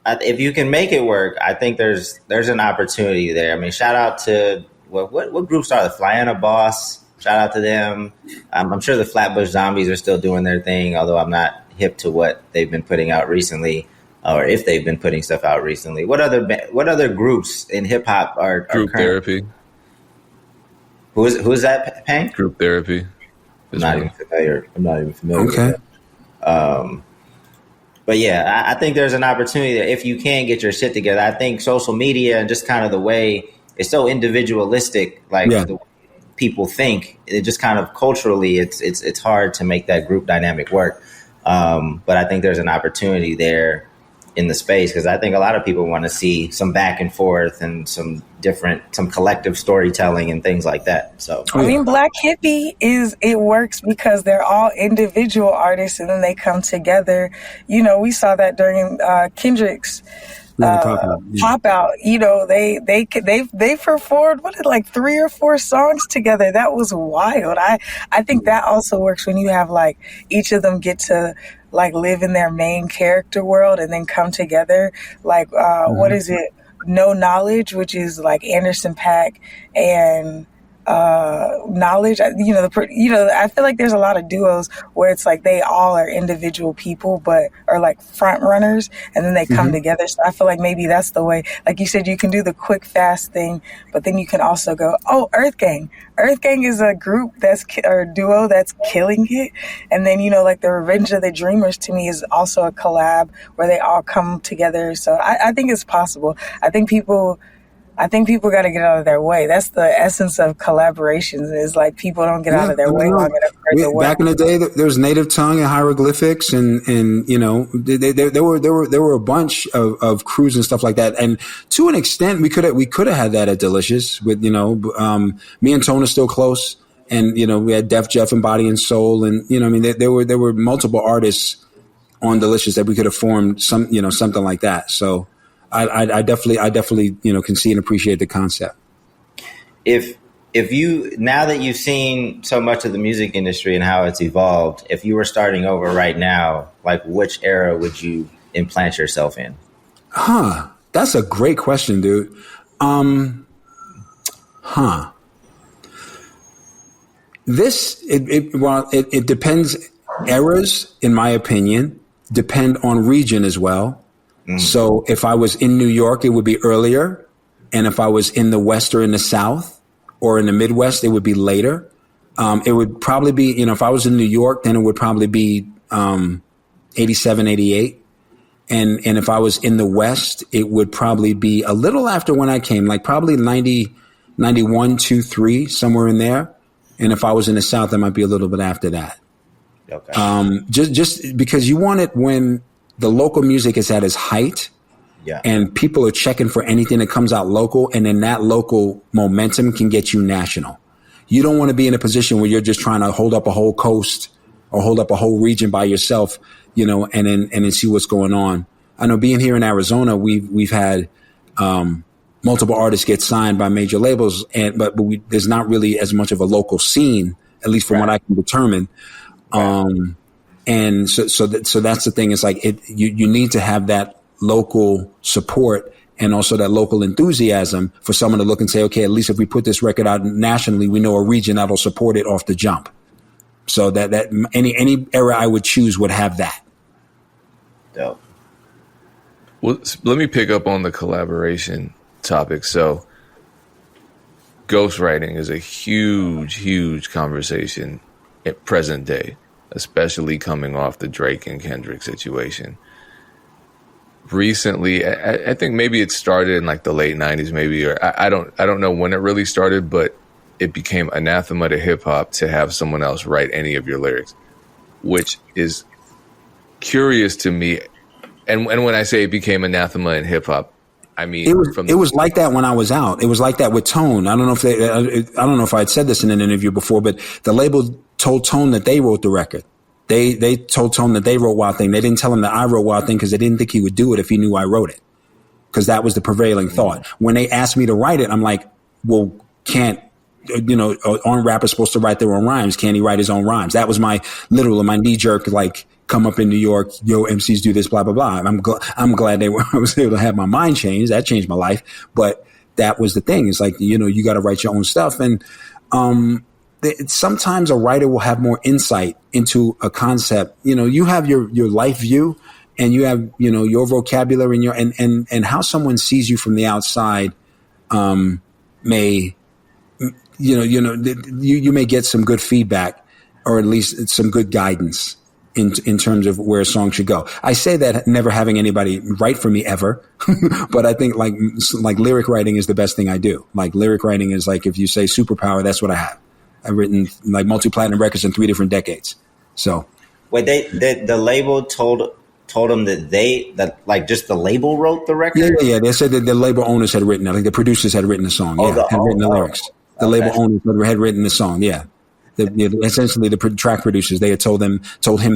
If you can make it work, I think there's an opportunity there. I mean, shout out to what groups are the Flyana Boss. Shout out to them. I'm sure the Flatbush Zombies are still doing their thing, although I'm not hip to what they've been putting out recently, or if they've been putting stuff out recently. What other groups in hip hop are Group Therapy? Who is that, Pang? Group Therapy. I'm not even familiar with that. But yeah, I think there's an opportunity that if you can get your shit together. I think social media and just kind of the way it's so individualistic, the way people think, it just kind of culturally, it's hard to make that group dynamic work. But I think there's an opportunity there in the space, because I think a lot of people want to see some back and forth and some collective storytelling and things like that. So I mean, Black Hippie it works because they're all individual artists and then they come together. We saw that during Kendrick's pop out. They performed like 3 or 4 songs together. That was wild. I think that also works when you have like each of them get to like live in their main character world and then come together. Like what is it? No Knowledge, which is like Anderson .Paak and Knowledge. I feel like there's a lot of duos where it's like they all are individual people but are like front runners, and then they come together. So I feel like maybe that's the way, like you said, you can do the quick fast thing, but then you can also go, Earth Gang is a group or duo that's killing it. And then like the Revenge of the Dreamers to me is also a collab where they all come together. So I think it's possible. I think people I think people got to get out of their way. That's the essence of collaborations, is like people don't get out of their way long enough for it to work. Back in the day, there was native tongue and hieroglyphics, and you know, there were a bunch of crews and stuff like that. And to an extent, we could have had that at Delicious with, you know, me and Tone are still close, and you know, we had Def Jeff and Body and Soul, and you know, I mean, there were multiple artists on Delicious that we could have formed something like that. So. I definitely, you know, can see and appreciate the concept. If you, now that you've seen so much of the music industry and how it's evolved, if you were starting over right now, like which era would you implant yourself in? That's a great question, dude. It depends. Eras, in my opinion, depend on region as well. So if I was in New York, it would be earlier. And if I was in the West or in the South or in the Midwest, it would be later. It would probably be, you know, if I was in New York, then it would probably be 87, 88. And if I was in the West, it would probably be a little after when I came, like probably 90, 91, 2, 3, somewhere in there. And if I was in the South, it might be a little bit after that. Okay. Just because you want it when the local music is at its height, and people are checking for anything that comes out local, and then that local momentum can get you national. You don't want to be in a position where you're just trying to hold up a whole coast or hold up a whole region by yourself, you know, and then see what's going on. I know being here in Arizona, we've had multiple artists get signed by major labels, but there's not really as much of a local scene, at least from what I can determine. And so that's the thing. It's like you need to have that local support and also that local enthusiasm for someone to look and say, okay, at least if we put this record out nationally, we know a region that'll support it off the jump. So that any era I would choose would have that. Dope. Well, let me pick up on the collaboration topic. So ghostwriting is a huge conversation at present day, especially coming off the Drake and Kendrick situation. Recently, I think maybe it started in like the late 90s, maybe, or I don't know when it really started, but it became anathema to hip hop to have someone else write any of your lyrics, which is curious to me. And when I say it became anathema in hip hop, I mean it was like that when I was out. It was like that with Tone. I don't know if I had said this in an interview before, but the label told Tone that they wrote the record. They told Tone that they wrote Wild Thing. They didn't tell him that I wrote Wild Thing because they didn't think he would do it if he knew I wrote it, because that was the prevailing thought. When they asked me to write it, I'm like, well, can't, you know, aren't rappers supposed to write their own rhymes? Can he write his own rhymes? That was my knee jerk, like, come up in New York, yo, MCs do this, blah, blah, blah. I'm glad I was able to have my mind changed. That changed my life. But that was the thing. It's like, you know, you got to write your own stuff. And sometimes a writer will have more insight into a concept. You know, you have your life view, and you have, you know, your vocabulary and how someone sees you from the outside may, you may get some good feedback, or at least some good guidance in terms of where a song should go. I say that never having anybody write for me ever, but I think like lyric writing is the best thing I do. Like lyric writing is like, if you say superpower, that's what I have. I've written like multi-platinum records in 3 different decades. So wait, the label told them that like just the label wrote the record? Yeah. They said that the label owners had written it. Like the producers had written the song. Had written the lyrics. The label owners had written the song. Yeah. Essentially the track producers, they had told him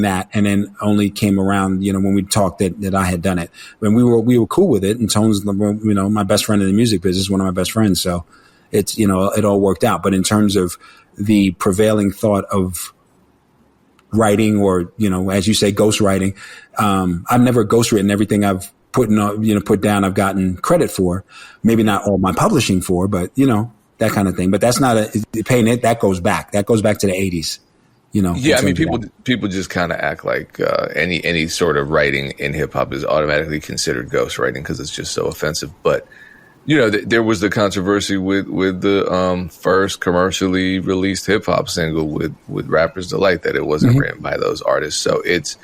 that, and then only came around, you know, when we talked that I had done it. When we were cool with it, and Tone's, you know, my best friend in the music business, one of my best friends. So it's, you know, it all worked out. But in terms of the prevailing thought of writing, or, you know, as you say, ghostwriting, I've never ghostwritten. Everything I've put down, I've gotten credit for. Maybe not all my publishing for, but, you know, that kind of thing. But that's not paying it. That goes back to the 80s, you know? Yeah. I mean, people just kind of act like, any sort of writing in hip hop is automatically considered ghostwriting because it's just so offensive. But, you know, there was the controversy with the, first commercially released hip hop single with Rapper's Delight, that it wasn't written by those artists. So it's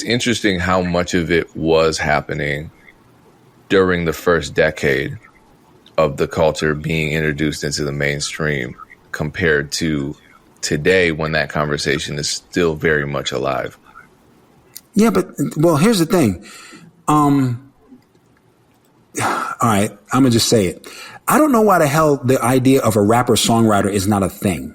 interesting how much of it was happening during the first decade of the culture being introduced into the mainstream compared to today when that conversation is still very much alive. Yeah, but well, here's the thing. All right, I'm gonna just say it. I don't know why the hell the idea of a rapper songwriter is not a thing.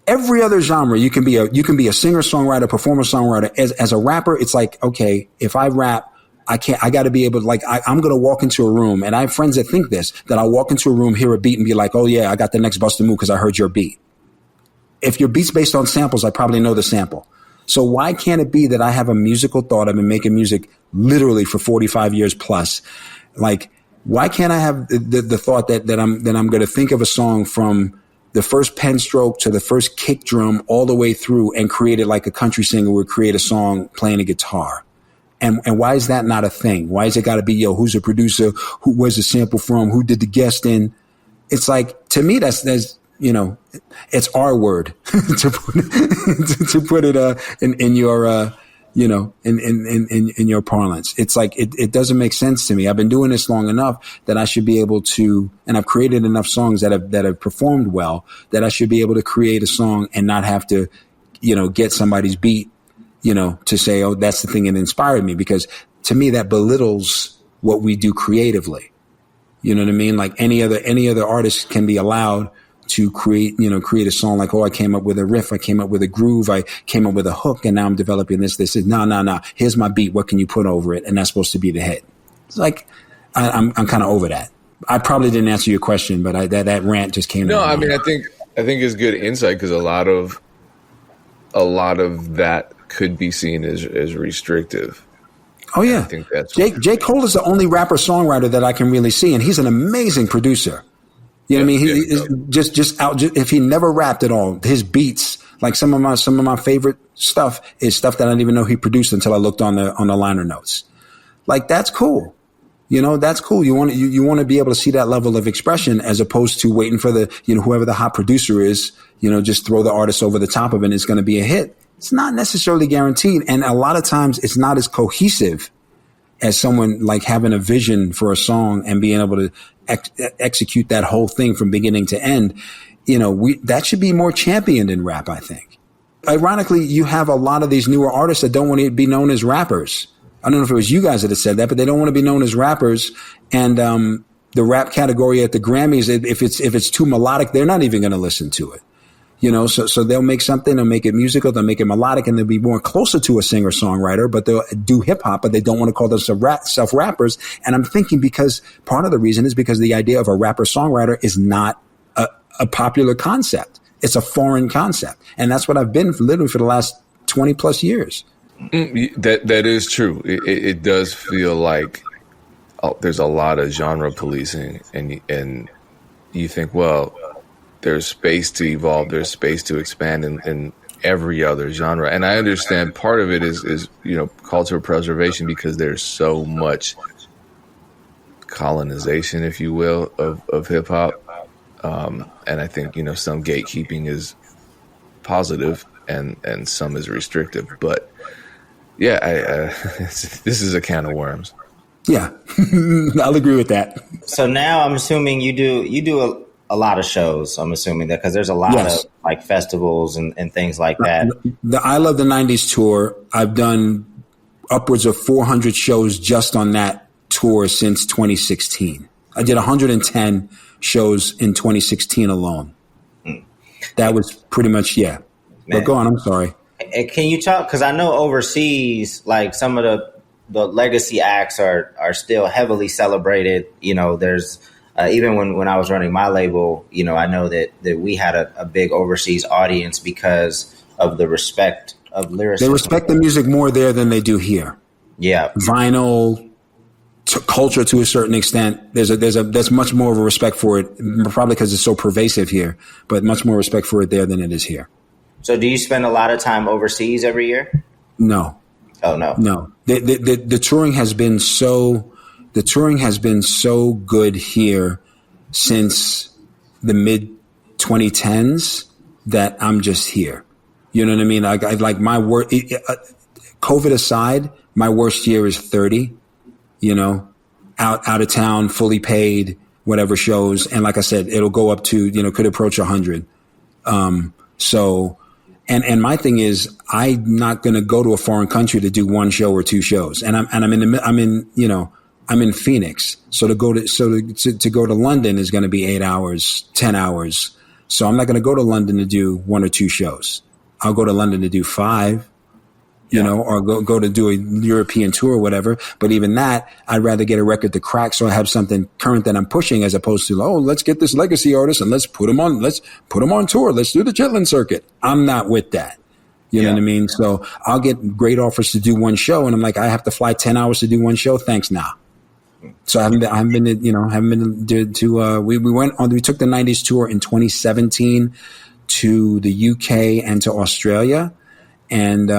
Every other genre, you can be a singer songwriter, performer songwriter. As a rapper, it's like, okay, if I rap, I got to be able to, like, I'm going to walk into a room, and I have friends that think this, that I'll walk into a room, hear a beat, and be like, oh yeah, I got the next Busta move because I heard your beat. If your beat's based on samples, I probably know the sample. So why can't it be that I have a musical thought? I've been making music literally for 45 years plus. Like, why can't I have the thought that I'm going to think of a song from the first pen stroke to the first kick drum all the way through and create it like a country singer would create a song playing a guitar? And why is that not a thing? Why is it got to be, yo, who's a producer? Where's the sample from? Who did the guest in? It's like, to me, that's you know, it's our word to put it in your you know, in your parlance. It's like, it doesn't make sense to me. I've been doing this long enough that I should be able to, and I've created enough songs that have performed well, that I should be able to create a song and not have to, you know, get somebody's beat, you know, to say, oh, that's the thing that inspired me. Because to me, that belittles what we do creatively. You know what I mean? Like any other artist can be allowed to create a song like, oh, I came up with a riff, I came up with a groove, I came up with a hook, and now I'm developing this. No. Here's my beat. What can you put over it? And that's supposed to be the hit. It's like, I'm kind of over that. I probably didn't answer your question, but that rant just came. No, I mean, I think it's good insight, because a lot of that could be seen as restrictive. Oh yeah, I think that's J. Cole is the only rapper songwriter that I can really see, and he's an amazing producer. You know what I mean? He just out. If he never rapped at all, his beats, like some of my favorite stuff, is stuff that I didn't even know he produced until I looked on the liner notes. Like, that's cool. You know, that's cool. You want to be able to see that level of expression, as opposed to waiting for the, you know, whoever the hot producer is, you know, just throw the artist over the top of it and it's going to be a hit. It's not necessarily guaranteed, and a lot of times it's not as cohesive as someone like having a vision for a song and being able to execute that whole thing from beginning to end. You know, that should be more championed in rap, I think. Ironically, you have a lot of these newer artists that don't want to be known as rappers. I don't know if it was you guys that had said that, but they don't want to be known as rappers. And the rap category at the Grammys, if it's too melodic, they're not even going to listen to it. You know, so they'll make something, they'll make it musical, they'll make it melodic, and they'll be more closer to a singer-songwriter, but they'll do hip-hop, but they don't want to call themselves rappers. And I'm thinking, because part of the reason is because the idea of a rapper-songwriter is not a popular concept. It's a foreign concept. And that's what I've been literally for the last 20 plus years. That is true. It does feel like there's a lot of genre policing, and you think, well, there's space to evolve, there's space to expand in every other genre. And I understand part of it is you know, cultural preservation, because there's so much colonization, if you will, of hip hop. And I think, you know, some gatekeeping is positive and some is restrictive. But yeah, this is a can of worms. Yeah, I'll agree with that. So now I'm assuming you do a lot of shows, I'm assuming, that because there's a lot of like festivals and things like that. The I Love the 90s tour, I've done upwards of 400 shows just on that tour since 2016. I did 110 shows in 2016 alone. That was pretty much, yeah. Man. But go on, I'm sorry. Can you talk, because I know overseas, like some of the legacy acts are still heavily celebrated. You know, there's even when I was running my label, you know, I know that we had a big overseas audience because of the respect of lyricism. They respect the music more there than they do here. Yeah. Vinyl, culture to a certain extent. There's much more of a respect for it, probably because it's so pervasive here, but much more respect for it there than it is here. So do you spend a lot of time overseas every year? No. Oh, no. No. The touring has been so good here since the mid 2010s that I'm just here. You know what I mean? Like my work, COVID aside, my worst year is 30, you know, out of town, fully paid, whatever shows. And like I said, it'll go up to, could approach 100. And my thing is, I'm not going to go to a foreign country to do one show or two shows. And I'm in Phoenix. So to go to London is going to be 8 hours, 10 hours. So I'm not going to go to London to do one or two shows. I'll go to London to do 5, or go to do a European tour or whatever. But even that, I'd rather get a record to crack so I have something current that I'm pushing, as opposed to, let's get this legacy artist and let's put them on tour. Let's do the Chitlin circuit. I'm not with that. You know what I mean? So I'll get great offers to do one show, and I'm like, I have to fly 10 hours to do one show. Thanks, nah. So we took the 90s tour in 2017 to the UK and to Australia. And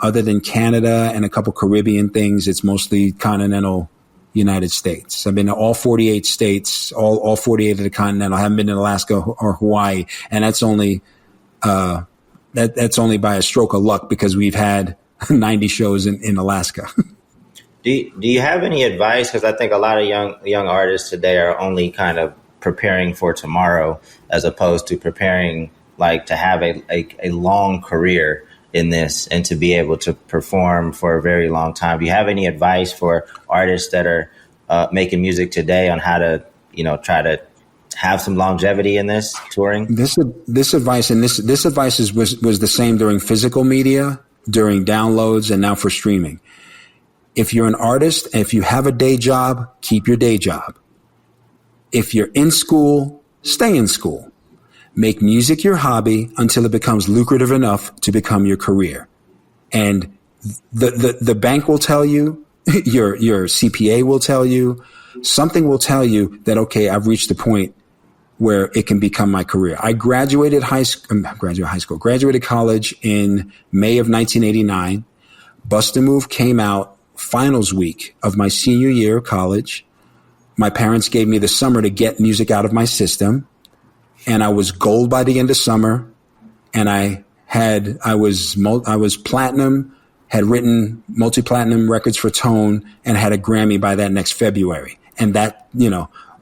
other than Canada and a couple Caribbean things, it's mostly continental United States. I've been to all 48 states, all 48 of the continental. I haven't been to Alaska or Hawaii, and that's only that's only by a stroke of luck, because we've had 90 shows in Alaska. Do you have any advice? Because I think a lot of young artists today are only kind of preparing for tomorrow, as opposed to preparing to have a long career in this and to be able to perform for a very long time. Do you have any advice for artists that are making music today on how to, try to have some longevity in this touring? This advice was the same during physical media, during downloads, and now for streaming. If you're an artist, if you have a day job, keep your day job. If you're in school, stay in school. Make music your hobby until it becomes lucrative enough to become your career. And the bank will tell you, your CPA will tell you, something will tell you that, okay, I've reached the point where it can become my career. I graduated graduated college in May of 1989. Bust a Move came out finals week of my senior year of college. My parents gave me the summer to get music out of my system. And I was gold by the end of summer, and I was platinum, had written multi-platinum records for Tone, and had a Grammy by that next February. And that,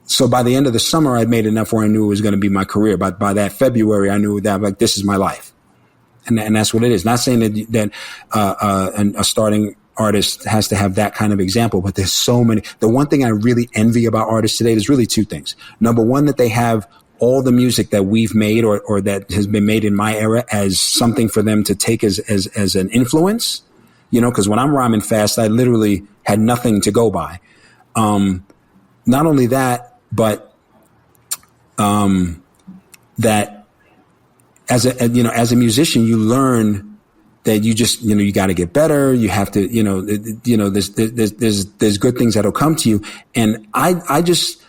so by the end of the summer, I'd made enough where I knew it was going to be my career. But by that February, I knew that this is my life, and that's what it is. Not saying that a starting artist has to have that kind of example, but there's so many. The one thing I really envy about artists today, there's really two things. Number one, that they have all the music that we've made or that has been made in my era as something for them to take as an influence, because when I'm rhyming fast, I literally had nothing to go by. Not only that, but that as a musician, you learn that you just, you got to get better. You have to, there's good things that'll come to you. And I just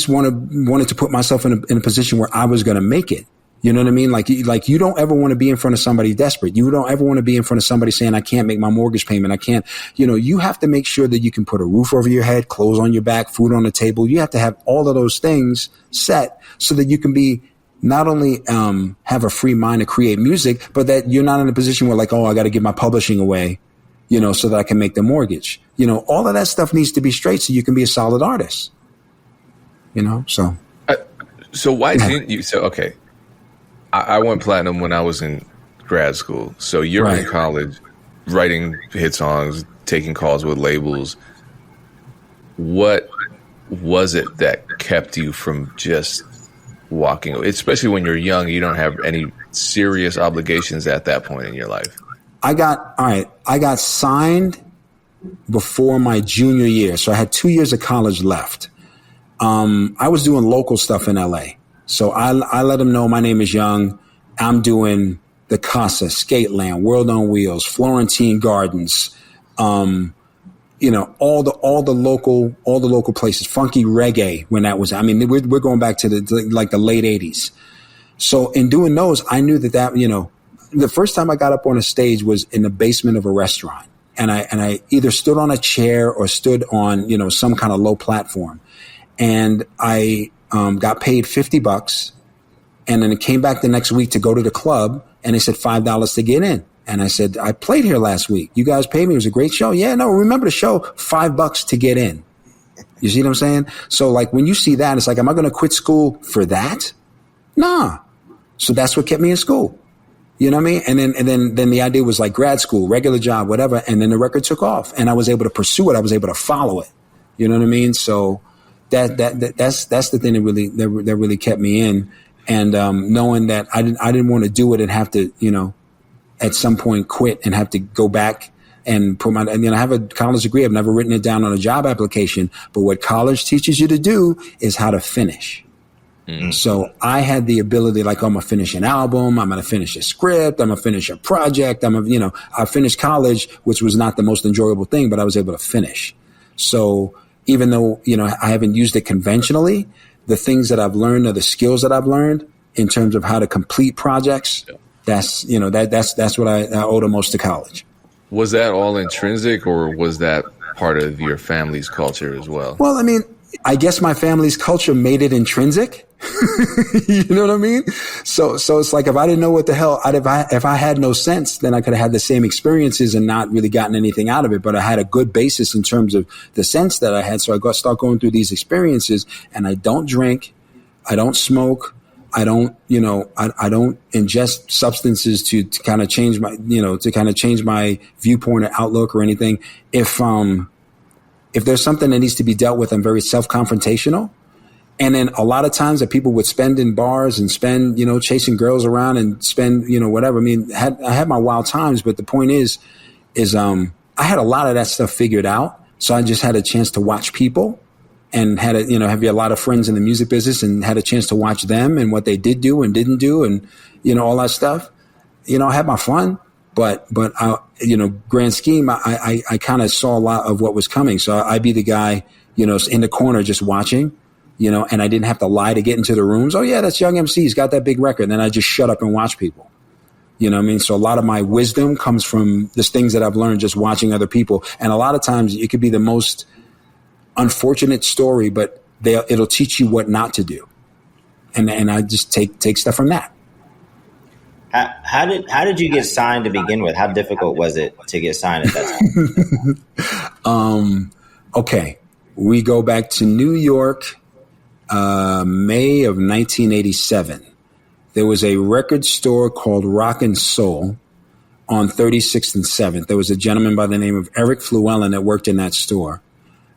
wanted to put myself in a position where I was going to make it. You know what I mean? Like you don't ever want to be in front of somebody desperate. You don't ever want to be in front of somebody saying, I can't make my mortgage payment. I can't, you have to make sure that you can put a roof over your head, clothes on your back, food on the table. You have to have all of those things set so that you can be not only, have a free mind to create music, but that you're not in a position where I got to give my publishing away, so that I can make the mortgage. All of that stuff needs to be straight so you can be a solid artist. So. So why didn't you? So, okay. I went platinum when I was in grad school. So you're in college, writing hit songs, taking calls with labels. What was it that kept you from just walking away? Especially when you're young, you don't have any serious obligations at that point in your life. I got signed before my junior year. So I had 2 years of college left. I was doing local stuff in LA. So I let them know my name is Young. I'm doing the Casa, Skateland, World on Wheels, Florentine Gardens, all the local places, funky reggae when that was, we're going back to the late 80s. So in doing those, I knew that, the first time I got up on a stage was in the basement of a restaurant. And I either stood on a chair or stood on, some kind of low platform. And I got paid $50, and then it came back the next week to go to the club, and they said $5 to get in. And I said, I played here last week. You guys paid me. It was a great show. Yeah, no, remember the show? $5 to get in. You see what I'm saying? So like when you see that, it's like, am I going to quit school for that? Nah. So that's what kept me in school. You know what I mean? And then the idea was like grad school, regular job, whatever. And then the record took off and I was able to pursue it. I was able to follow it. You know what I mean? So that's the thing that really kept me in. And, knowing that I didn't want to do it and have to, you know, at some point quit and have to go back and put my, I have a college degree. I've never written it down on a job application, but what college teaches you to do is how to finish. Mm-hmm. So I had the ability, like, I'm going to finish an album. I'm going to finish a script. I'm going to finish a project. I finished college, which was not the most enjoyable thing, but I was able to finish. So even though, you know, I haven't used it conventionally, the things that I've learned are the skills that I've learned in terms of how to complete projects. Yeah. That's what I owe the most to college. Was that all intrinsic or was that part of your family's culture as well? Well, I mean, I guess my family's culture made it intrinsic. You know what I mean? So it's like, if I didn't know what the hell, if I had no sense, then I could have had the same experiences and not really gotten anything out of it. But I had a good basis in terms of the sense that I had. So I start going through these experiences and I don't drink. I don't smoke. I don't ingest substances to kind of change my viewpoint or outlook or anything. If there's something that needs to be dealt with, I'm very self-confrontational. And then a lot of times that people would spend in bars and spend, you know, chasing girls around and spend, you know, whatever. I mean, I had my wild times, but the point is I had a lot of that stuff figured out. So I just had a chance to watch people. And had a lot of friends in the music business and had a chance to watch them and what they did do and didn't do and, you know, all that stuff. You know, I had my fun, but I, you know, grand scheme, I kind of saw a lot of what was coming. So I'd be the guy, you know, in the corner just watching, you know, and I didn't have to lie to get into the rooms. Oh yeah, that's Young MC. He's got that big record. And then I just shut up and watch people. You know what I mean? So a lot of my wisdom comes from the things that I've learned just watching other people. And a lot of times it could be the most unfortunate story, but it'll teach you what not to do, and I just take stuff from that. How did you get signed to begin with? How difficult was it to get signed at that time? Okay, we go back to New York, May of 1987. There was a record store called Rock and Soul on 36th and 7th. There was a gentleman by the name of Eric Flewellen that worked in that store.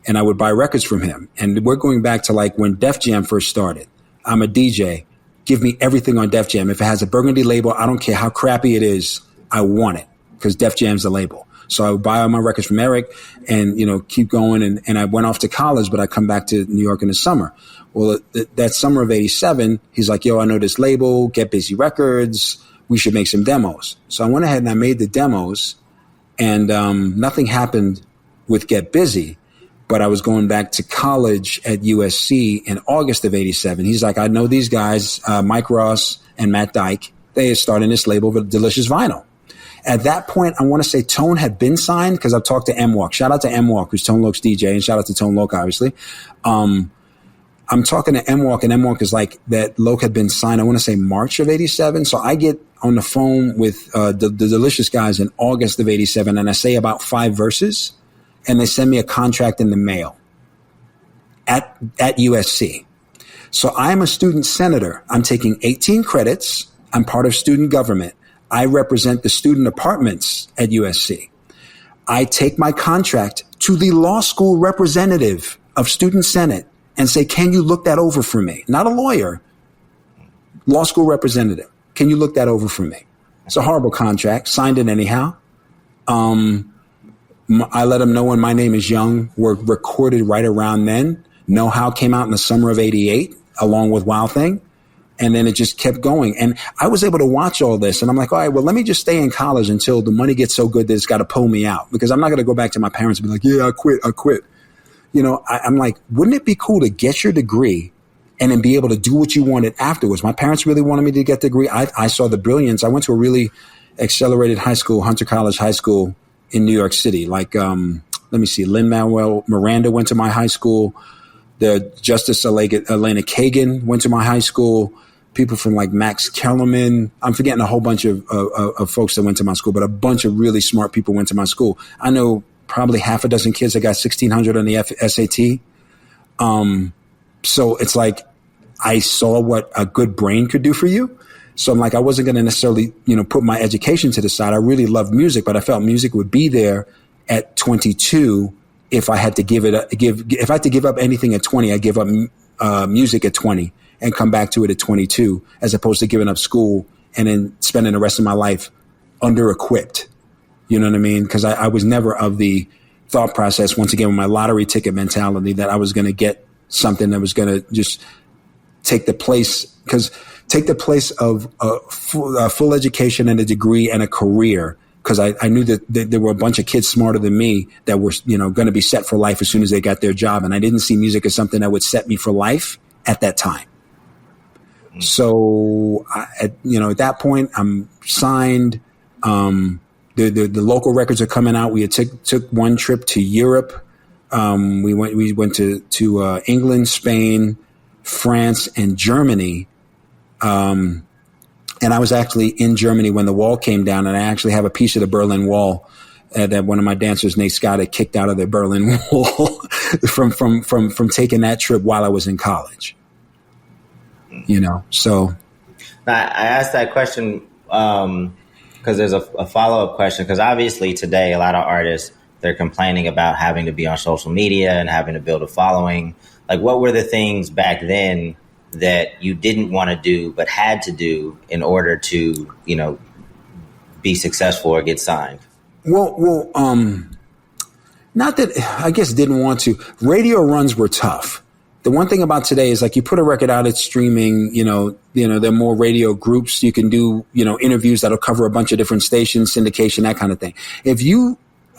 And I would buy records from him. And we're going back to like when Def Jam first started. I'm a DJ. Give me everything on Def Jam. If it has a burgundy label, I don't care how crappy it is. I want it because Def Jam's the label. So I would buy all my records from Eric and, you know, keep going. And I went off to college, but I come back to New York in the summer. Well, that summer of 87, he's like, yo, I know this label, Get Busy Records. We should make some demos. So I went ahead and I made the demos and nothing happened with Get Busy. But I was going back to college at USC in August of 87. He's like, I know these guys, Mike Ross and Matt Dyke. They are starting this label with Delicious Vinyl. At that point, I want to say Tone had been signed because I've talked to M-Walk. Shout out to M-Walk, who's Tone Loke's DJ, and shout out to Tone Loke, obviously. I'm talking to M-Walk, and M-Walk is like that Loke had been signed, I want to say March of 87. So I get on the phone with the Delicious guys in August of 87, and I say about 5 verses. And they send me a contract in the mail at USC. So I'm a student senator. I'm taking 18 credits. I'm part of student government. I represent the student apartments at USC. I take my contract to the law school representative of student senate and say, can you look that over for me? Not a lawyer, law school representative. Can you look that over for me? It's a horrible contract. Signed it anyhow. I let them know when My Name Is Young were recorded right around then. Know How came out in the summer of 88 along with Wild Thing. And then it just kept going. And I was able to watch all this. And I'm like, all right, well, let me just stay in college until the money gets so good that it's got to pull me out. Because I'm not going to go back to my parents and be like, yeah, I quit. You know, I'm like, wouldn't it be cool to get your degree and then be able to do what you wanted afterwards? My parents really wanted me to get the degree. I saw the brilliance. I went to a really accelerated high school, Hunter College High School, in New York City. Like, let me see, Lin-Manuel Miranda went to my high school. The Justice Elena Kagan went to my high school. People from like Max Kellerman. I'm forgetting a whole bunch of folks that went to my school, but a bunch of really smart people went to my school. I know probably half a dozen kids that got 1,600 on the SAT. So it's like I saw what a good brain could do for you. So I'm like, I wasn't going to necessarily, put my education to the side. I really loved music, but I felt music would be there at 22 if I had to if I had to give up anything at 20, I'd give up music at 20 and come back to it at 22, as opposed to giving up school and then spending the rest of my life under-equipped. You know what I mean? Because I was never of the thought process, once again, with my lottery ticket mentality, that I was going to get something that was going to just take the place of a full education and a degree and a career. Because I knew that there were a bunch of kids smarter than me that were, going to be set for life as soon as they got their job. And I didn't see music as something that would set me for life at that time. So, at that point, I'm signed. The local records are coming out. We had took one trip to Europe. We went to England, Spain, France, and Germany. And I was actually in Germany when the wall came down, and I actually have a piece of the Berlin Wall that one of my dancers, Nate Scott, had kicked out of the Berlin Wall from taking that trip while I was in college. So I asked that question because there's a follow-up question, because obviously today a lot of artists, they're complaining about having to be on social media and having to build a following. Like, what were the things back then that you didn't want to do but had to do in order to, be successful or get signed? Well, not that I guess didn't want to. Radio runs were tough. The one thing about today is, like, you put a record out, it's streaming, there are more radio groups. You can do, interviews that'll cover a bunch of different stations, syndication, that kind of thing.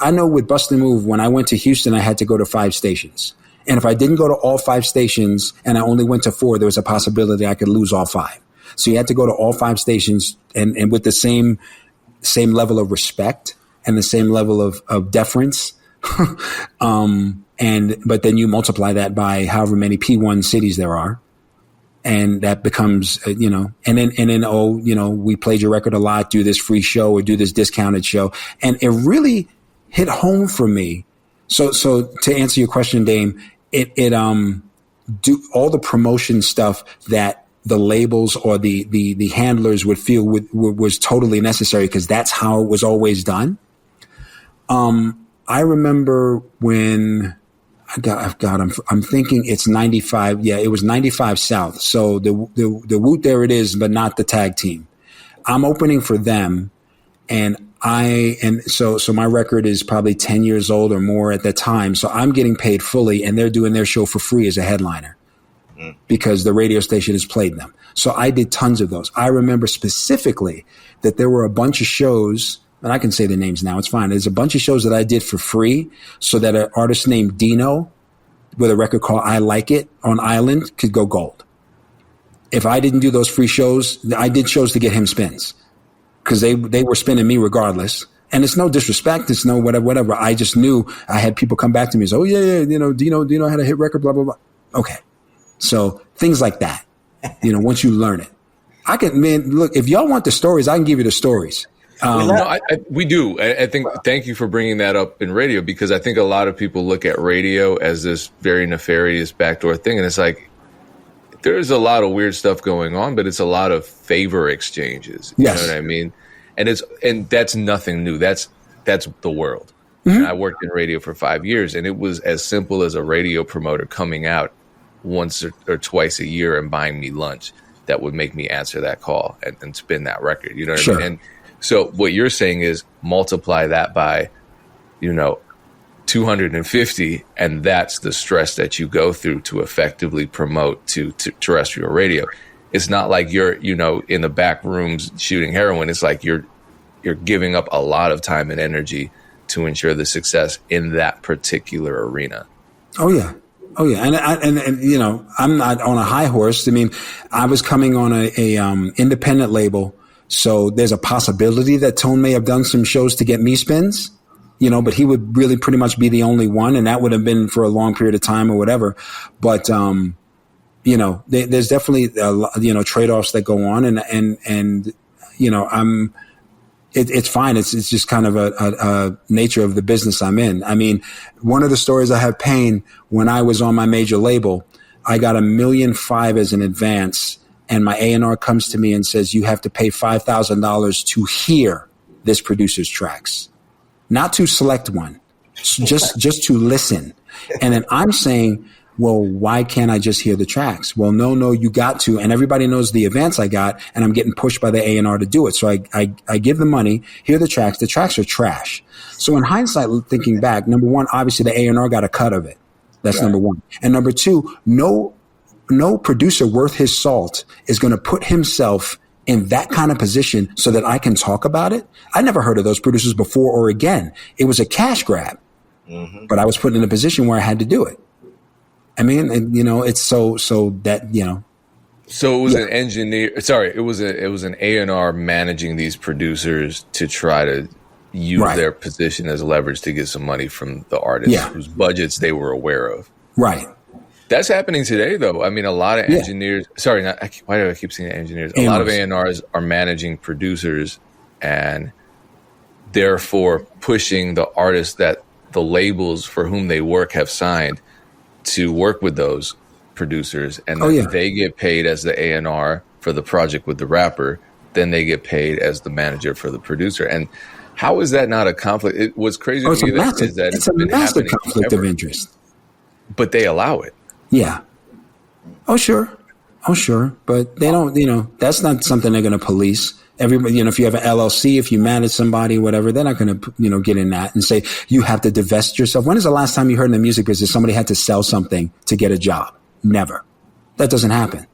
I know with Bust and Move, when I went to Houston, I had to go to 5 stations. And if I didn't go to all 5 stations and I only went to 4, there was a possibility I could lose all 5. So you had to go to all 5 stations and with the same level of respect and the same level of deference. But then you multiply that by however many P1 cities there are. And that becomes, and then, we played your record a lot, do this free show or do this discounted show. And it really hit home for me. So to answer your question, Dame, it do all the promotion stuff that the labels or the handlers would feel was totally necessary, because that's how it was always done. I remember when I'm thinking it's 95. Yeah, it was 95 South. So the Woot There It Is, but not the tag team. I'm opening for them, and so my record is probably 10 years old or more at that time. So I'm getting paid fully, and they're doing their show for free as a headliner because the radio station has played them. So I did tons of those. I remember specifically that there were a bunch of shows, and I can say the names now, it's fine. There's a bunch of shows that I did for free so that an artist named Dino with a record called I Like It on Island could go gold. If I didn't do those free shows, I did shows to get him spins, because they were spinning me regardless. And it's no disrespect. It's no whatever. I just knew I had people come back to me and say, oh, yeah, Dino had a hit record, blah, blah, blah. Okay. So things like that, once you learn it. Look, if y'all want the stories, I can give you the stories. We do. I think, thank you for bringing that up in radio, because I think a lot of people look at radio as this very nefarious backdoor thing. And it's like, there's a lot of weird stuff going on, but it's a lot of favor exchanges. You know what I mean? And that's nothing new. That's the world. Mm-hmm. And I worked in radio for 5 years, and it was as simple as a radio promoter coming out once or twice a year and buying me lunch that would make me answer that call and spin that record. You know what I mean? And so what you're saying is multiply that by, 250, and that's the stress that you go through to effectively promote to terrestrial radio. It's not like you're, in the back rooms shooting heroin. It's like you're giving up a lot of time and energy to ensure the success in that particular arena. Oh yeah. And I'm not on a high horse. I mean, I was coming on a independent label. So there's a possibility that Tone may have done some shows to get me spins, but he would really pretty much be the only one. And that would have been for a long period of time or whatever. But, there's definitely, trade-offs that go on. And I'm, it's fine. It's just kind of a nature of the business I'm in. I mean, one of the stories I have pain, when I was on my major label, I got $1.5 million as an advance, and my AnR comes to me and says, you have to pay $5,000 to hear this producer's tracks, not to select one, just to listen. And then I'm saying, well, why can't I just hear the tracks? Well, no, you got to. And everybody knows the advance I got, and I'm getting pushed by the AnR to do it. So I give the money, hear the tracks. The tracks are trash. So in hindsight, thinking back, number one, obviously the AnR got a cut of it. That's number one. And number two, no producer worth his salt is going to put himself in that kind of position so that I can talk about it. I never heard of those producers before or again. It was a cash grab, but I was put in a position where I had to do it. I mean, and, it's so that, So it was an engineer. Sorry, it was an AnR managing these producers to try to use their position as leverage to get some money from the artists whose budgets they were aware of. Right. That's happening today, though. I mean, a lot of engineers. Sorry, why do I keep saying engineers? A lot of AnRs are managing producers and therefore pushing the artists that the labels for whom they work have signed to work with those producers, and then they get paid as the AnR for the project with the rapper. Then they get paid as the manager for the producer. And how is that not a conflict? What's crazy to me is that it's a massive conflict of interest. But they allow it. Yeah. Oh, sure. But they don't, that's not something they're going to police. Everybody, if you have an LLC, if you manage somebody, whatever, they're not going to, get in that and say, you have to divest yourself. When is the last time you heard in the music business somebody had to sell something to get a job? Never. That doesn't happen.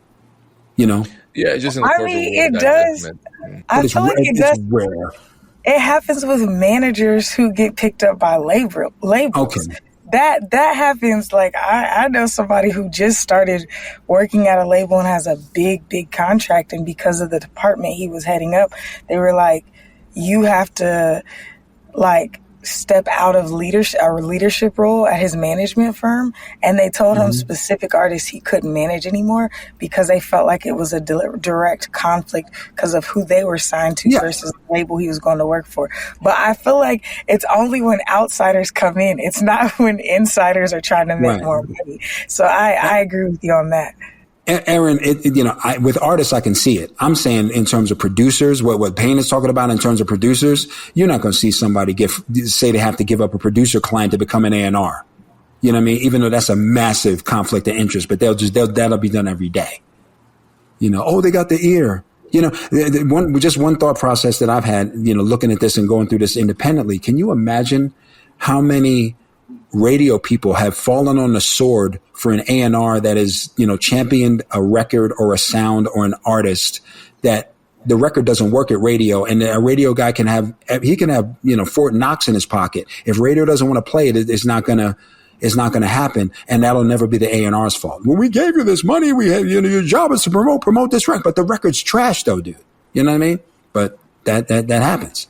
Yeah, just in the corporate world, it does. I feel like it does. Rare. It happens with managers who get picked up by labels. Okay. That happens. Like I know somebody who just started working at a label and has a big contract, and because of the department he was heading up, they were like, you have to step out of leadership role at his management firm, and they told him specific artists he couldn't manage anymore because they felt like it was a direct conflict because of who they were signed to versus the label he was going to work for. But I feel like it's only when outsiders come in. It's not when insiders are trying to make more money. So I agree with you on that. Erinn, with artists, I can see it. I'm saying in terms of producers, what Payne is talking about in terms of producers, you're not going to see somebody say they have to give up a producer client to become an AnR. You know what I mean? Even though that's a massive conflict of interest, but that'll be done every day. They got the ear. One thought process that I've had, looking at this and going through this independently. Can you imagine how many radio people have fallen on the sword for an AnR that is, championed a record or a sound or an artist that the record doesn't work at radio, and a radio guy can have Fort Knox in his pocket. If radio doesn't want to play it, it's not gonna happen, and that'll never be the AnR's fault. Well, we gave you this money. We have, your job is to promote this record, but the record's trash though, dude. You know what I mean? But that happens.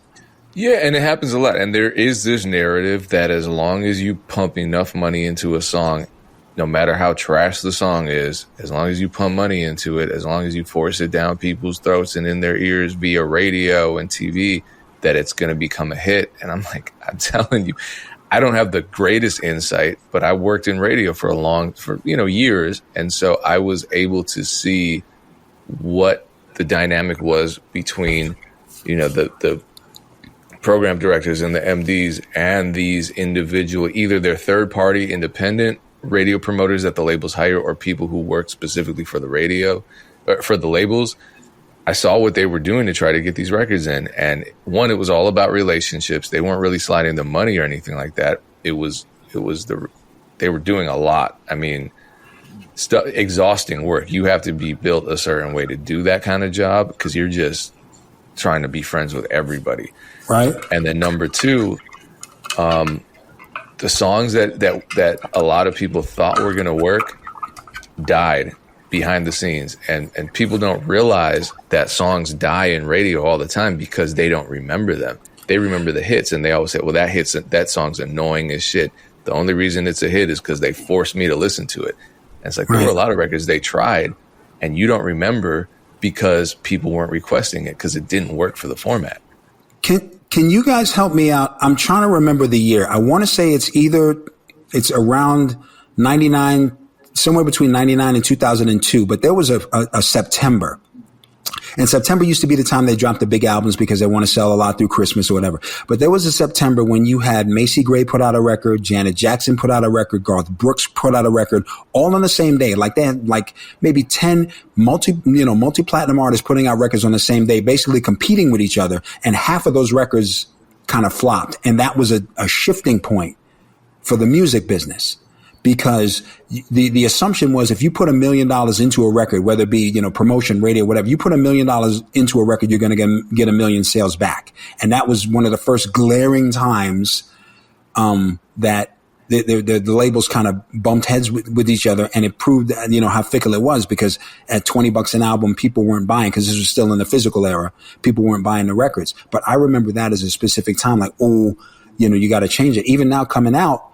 Yeah, and it happens a lot. And there is this narrative that as long as you pump enough money into a song, no matter how trash the song is, as long as you pump money into it, as long as you force it down people's throats and in their ears via radio and TV, that it's going to become a hit. And I'm like, I'm telling you, I don't have the greatest insight, but I worked in radio for years. And so I was able to see what the dynamic was between, the program directors and the MDs and these individual, either they're third party independent radio promoters that the labels hire or people who work specifically for the radio, for the labels. I saw what they were doing to try to get these records in. And one, it was all about relationships. They weren't really sliding the money or anything like that. They were doing a lot. I mean, exhausting work. You have to be built a certain way to do that kind of job because you're just trying to be friends with everybody. Right. And then number two, the songs that a lot of people thought were going to work died behind the scenes. And people don't realize that songs die in radio all the time because they don't remember them. They remember the hits, and they always say, well, that song's annoying as shit. The only reason it's a hit is because they forced me to listen to it. And it's like, there were a lot of records they tried, and you don't remember because people weren't requesting it because it didn't work for the format. Can you guys help me out? I'm trying to remember the year. I want to say it's around 99, somewhere between 99 and 2002, but there was a September. And September used to be the time they dropped the big albums because they want to sell a lot through Christmas or whatever. But there was a September when you had Macy Gray put out a record, Janet Jackson put out a record, Garth Brooks put out a record, all on the same day. Like they had like maybe 10 multi-platinum artists putting out records on the same day, basically competing with each other. And half of those records kind of flopped. And that was a shifting point for the music business. Because the assumption was if you put $1 million into a record, whether it be, promotion, radio, whatever, you put $1 million into a record, you're going to get 1 million sales back. And that was one of the first glaring times, that the labels kind of bumped heads with each other. And it proved, how fickle it was, because at $20 an album, people weren't buying, because this was still in the physical era. People weren't buying the records. But I remember that as a specific time, like, you got to change it. Even now coming out,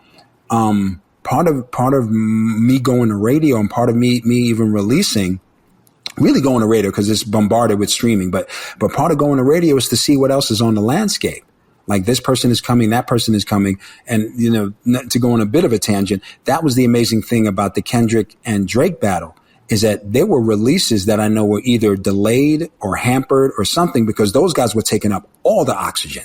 part of me going to radio and part of me even really going to radio because it's bombarded with streaming. But part of going to radio is to see what else is on the landscape. Like this person is coming, that person is coming. And, to go on a bit of a tangent, that was the amazing thing about the Kendrick and Drake battle, is that there were releases that I know were either delayed or hampered or something because those guys were taking up all the oxygen.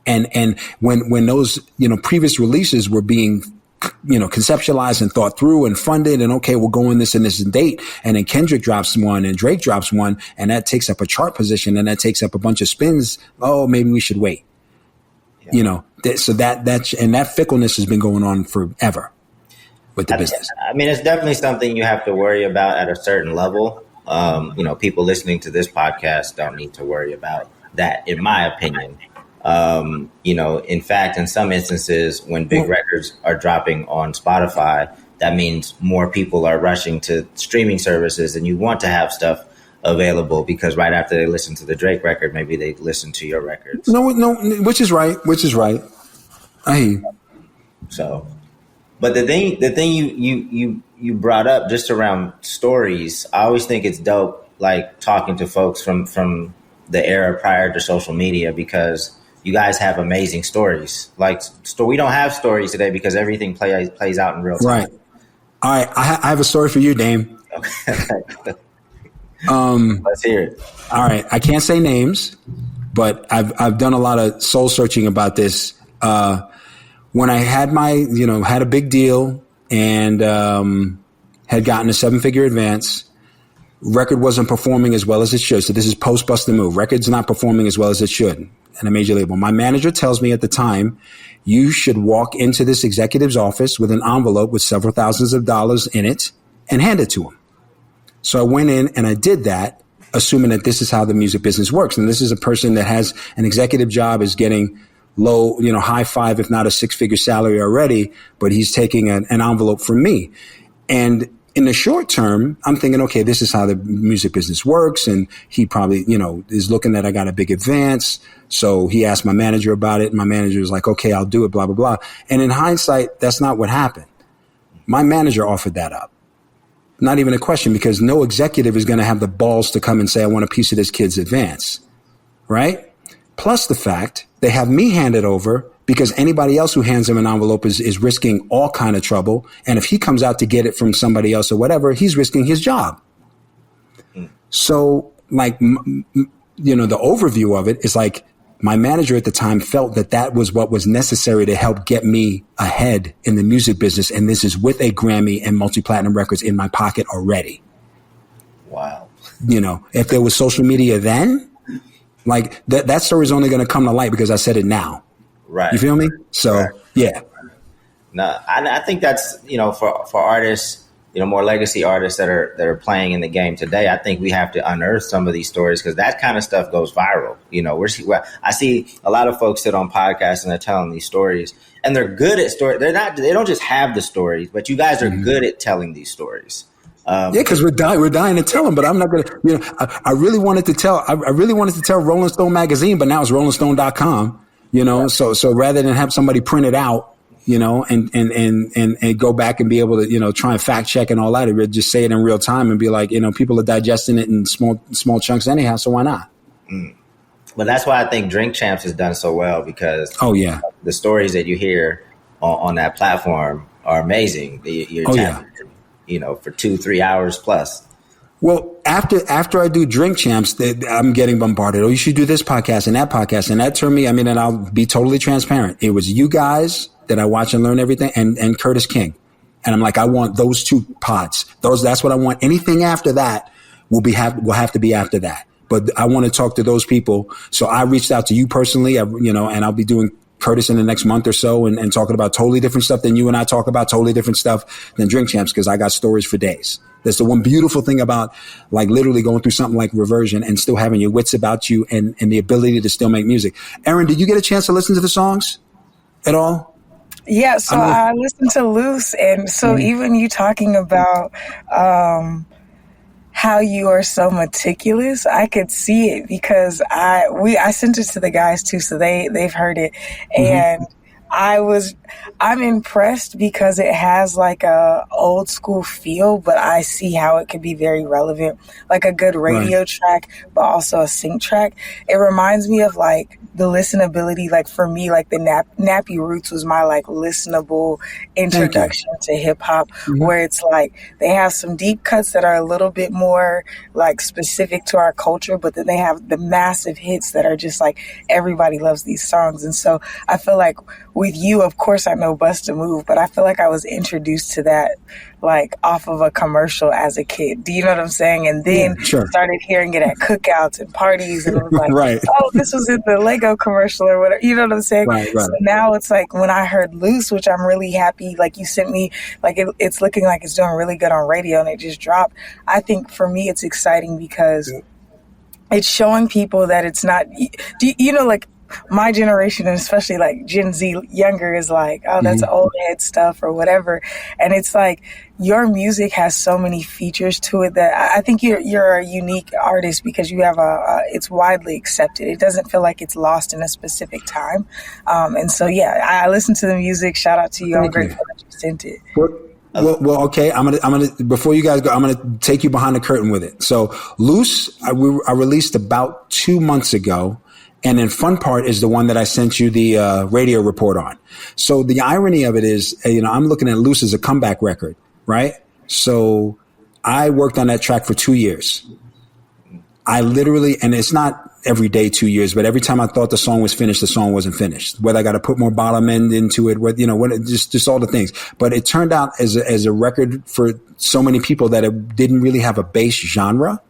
And when those, previous releases were being conceptualized and thought through and funded and okay, we'll go in this and this date. And then Kendrick drops one and Drake drops one and that takes up a chart position and that takes up a bunch of spins. Oh, maybe we should wait. Yeah. So that fickleness has been going on forever with the business. I mean, it's definitely something you have to worry about at a certain level. People listening to this podcast don't need to worry about that, in my opinion. In fact, in some instances, when big records are dropping on Spotify, that means more people are rushing to streaming services, and you want to have stuff available because right after they listen to the Drake record, maybe they listen to your records. No, which is right. I hear you. So, but the thing you brought up just around stories, I always think it's dope, like talking to folks from the era prior to social media, because you guys have amazing stories. We don't have stories today because everything plays out in real time. Right. All right. I have a story for you, Dame. Okay. Let's hear it. All right. I can't say names, but I've done a lot of soul searching about this. When I had had a big deal and had gotten a 7-figure advance, record wasn't performing as well as it should. So this is post Bust the Move. Record's not performing as well as it should at a major label. My manager tells me at the time, you should walk into this executive's office with an envelope with several thousands of dollars in it and hand it to him. So I went in and I did that, assuming that this is how the music business works. And this is a person that has an executive job, is getting low, high five, if not a 6-figure salary already, but he's taking an envelope from me. And in the short term, I'm thinking, okay, this is how the music business works. And he probably, is looking that I got a big advance. So he asked my manager about it. And my manager was like, okay, I'll do it, blah, blah, blah. And in hindsight, that's not what happened. My manager offered that up. Not even a question, because no executive is going to have the balls to come and say, I want a piece of this kid's advance. Right? Plus the fact they have me hand it over, because anybody else who hands him an envelope is risking all kind of trouble. And if he comes out to get it from somebody else or whatever, he's risking his job. So the overview of it is like, my manager at the time felt that was what was necessary to help get me ahead in the music business. And this is with a Grammy and multi-platinum records in my pocket already. Wow. If there was social media then, like that story is only going to come to light because I said it now. Right. You feel me? So, right. Yeah. No, I think that's, for artists, more legacy artists that are playing in the game today, I think we have to unearth some of these stories, because that kind of stuff goes viral. I see a lot of folks sit on podcasts and they're telling these stories, and they're good at stories. They don't just have the stories, but you guys are good at telling these stories. Because we're dying to tell them, but I'm not going to, I really wanted to tell Rolling Stone magazine, but now it's rollingstone.com. So rather than have somebody print it out, and go back and be able to, try and fact check and all that, or just say it in real time and be like, people are digesting it in small chunks anyhow. So why not? But that's why I think Drink Champs has done so well, because the stories that you hear on that platform are amazing. You're for 2-3 hours plus. Well, after I do Drink Champs, I'm getting bombarded. Oh, you should do this podcast and that podcast. And that turned me, and I'll be totally transparent. It was you guys that I watch and learn everything, and Curtis King. And I'm like, I want those 2 pods. That's what I want. Anything after that will have to be after that. But I want to talk to those people. So I reached out to you personally, and I'll be doing Curtis in the next month or so, and talking about totally different stuff than you and I talk about, totally different stuff than Drink Champs, because I got stories for days. That's the one beautiful thing about, like, literally going through something like Reversion and still having your wits about you and the ability to still make music. Erinn, did you get a chance to listen to the songs at all? Yeah, so I listened to Loose, and so even you talking about how you are so meticulous, I could see it, because I sent it to the guys too, so they've heard it, and I'm impressed because it has like a old school feel, but I see how it could be very relevant, like a good radio track, but also a sync track. It reminds me of like the listenability, like for me, like the Nappy Roots was my like listenable introduction to hip hop, where it's like they have some deep cuts that are a little bit more like specific to our culture, but then they have the massive hits that are just like everybody loves these songs. And so I feel like with you, of course, I know Bust a Move, but I feel like I was introduced to that like off of a commercial as a kid. Do you know what I'm saying? And then started hearing it at cookouts and parties, and it was like, oh, this was in the Lego commercial or whatever. You know what I'm saying? So now it's like when I heard Loose, which I'm really happy, like you sent me, like it's looking like it's doing really good on radio and it just dropped. I think for me it's exciting because it's showing people that it's not, like my generation, and especially like Gen Z younger, is like, oh, that's old head stuff or whatever. And it's like your music has so many features to it that I think you're a unique artist because you have it's widely accepted. It doesn't feel like it's lost in a specific time. And so, I listen to the music. Shout out to you. I'm grateful that you sent it. Well, okay. I'm gonna before you guys go, I'm gonna take you behind the curtain with it. So, Loose, I released about 2 months ago. And then Fun Part is the one that I sent you the radio report on. So the irony of it is, I'm looking at Loose as a comeback record, right? So I worked on that track for 2 years. I literally, and it's not every day 2 years, but every time I thought the song was finished, the song wasn't finished. Whether I got to put more bottom end into it, just all the things. But it turned out as a record for so many people that it didn't really have a bass genre.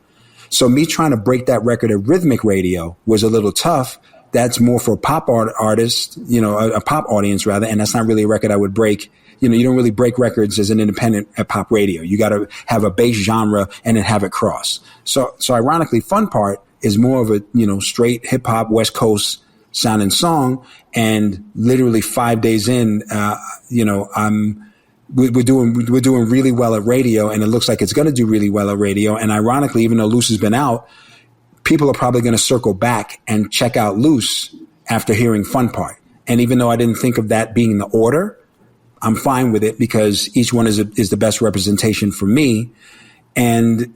So me trying to break that record at Rhythmic Radio was a little tough. That's more for a pop artist, a pop audience rather. And that's not really a record I would break. You don't really break records as an independent at pop radio. You got to have a bass genre and then have it cross. So ironically, Fun Part is more of a, straight hip hop West Coast sounding song. And literally 5 days in, we're doing really well at radio, and it looks like it's going to do really well at radio. And ironically, even though Loose has been out, people are probably going to circle back and check out Loose after hearing Fun Part. And even though I didn't think of that being the order, I'm fine with it because each one is the best representation for me. And,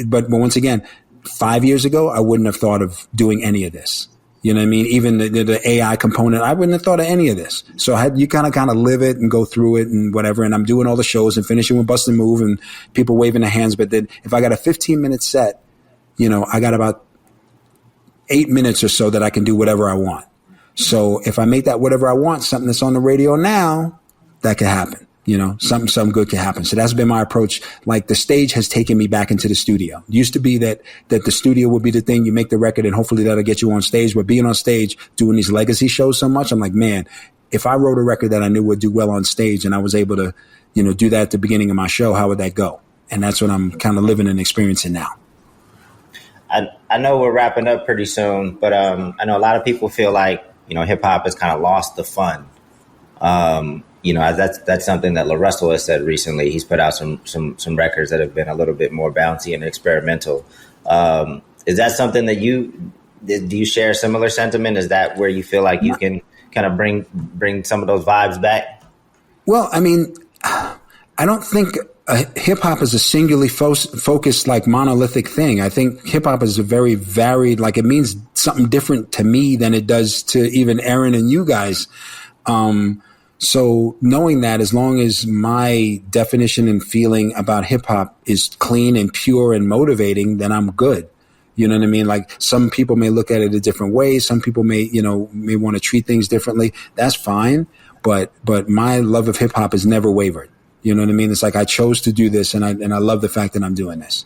but once again, 5 years ago, I wouldn't have thought of doing any of this. You know what I mean? Even the AI component, I wouldn't have thought of any of this. So you kind of live it and go through it and whatever. And I'm doing all the shows and finishing with Bust a Move and people waving their hands. But then if I got a 15-minute set, I got about 8 minutes or so that I can do whatever I want. So if I make that whatever I want, something that's on the radio now, that could happen. Something good can happen. So that's been my approach. Like the stage has taken me back into the studio. It used to be that the studio would be the thing. You make the record and hopefully that'll get you on stage. But being on stage, doing these legacy shows so much, I'm like, man, if I wrote a record that I knew would do well on stage and I was able to, do that at the beginning of my show, how would that go? And that's what I'm kind of living and experiencing now. I know we're wrapping up pretty soon, but I know a lot of people feel like, hip hop has kind of lost the fun. That's something that La Russell has said recently. He's put out some records that have been a little bit more bouncy and experimental. Is that something that do you share a similar sentiment? Is that where you feel like you can kind of bring some of those vibes back? Well, I mean, I don't think hip hop is a singularly focused, like monolithic thing. I think hip hop is a very varied, like it means something different to me than it does to even Erinn and you guys. So knowing that, as long as my definition and feeling about hip hop is clean and pure and motivating, then I'm good. You know what I mean? Like some people may look at it a different way. Some people may want to treat things differently. That's fine. But my love of hip hop has never wavered. You know what I mean? It's like I chose to do this, and I love the fact that I'm doing this.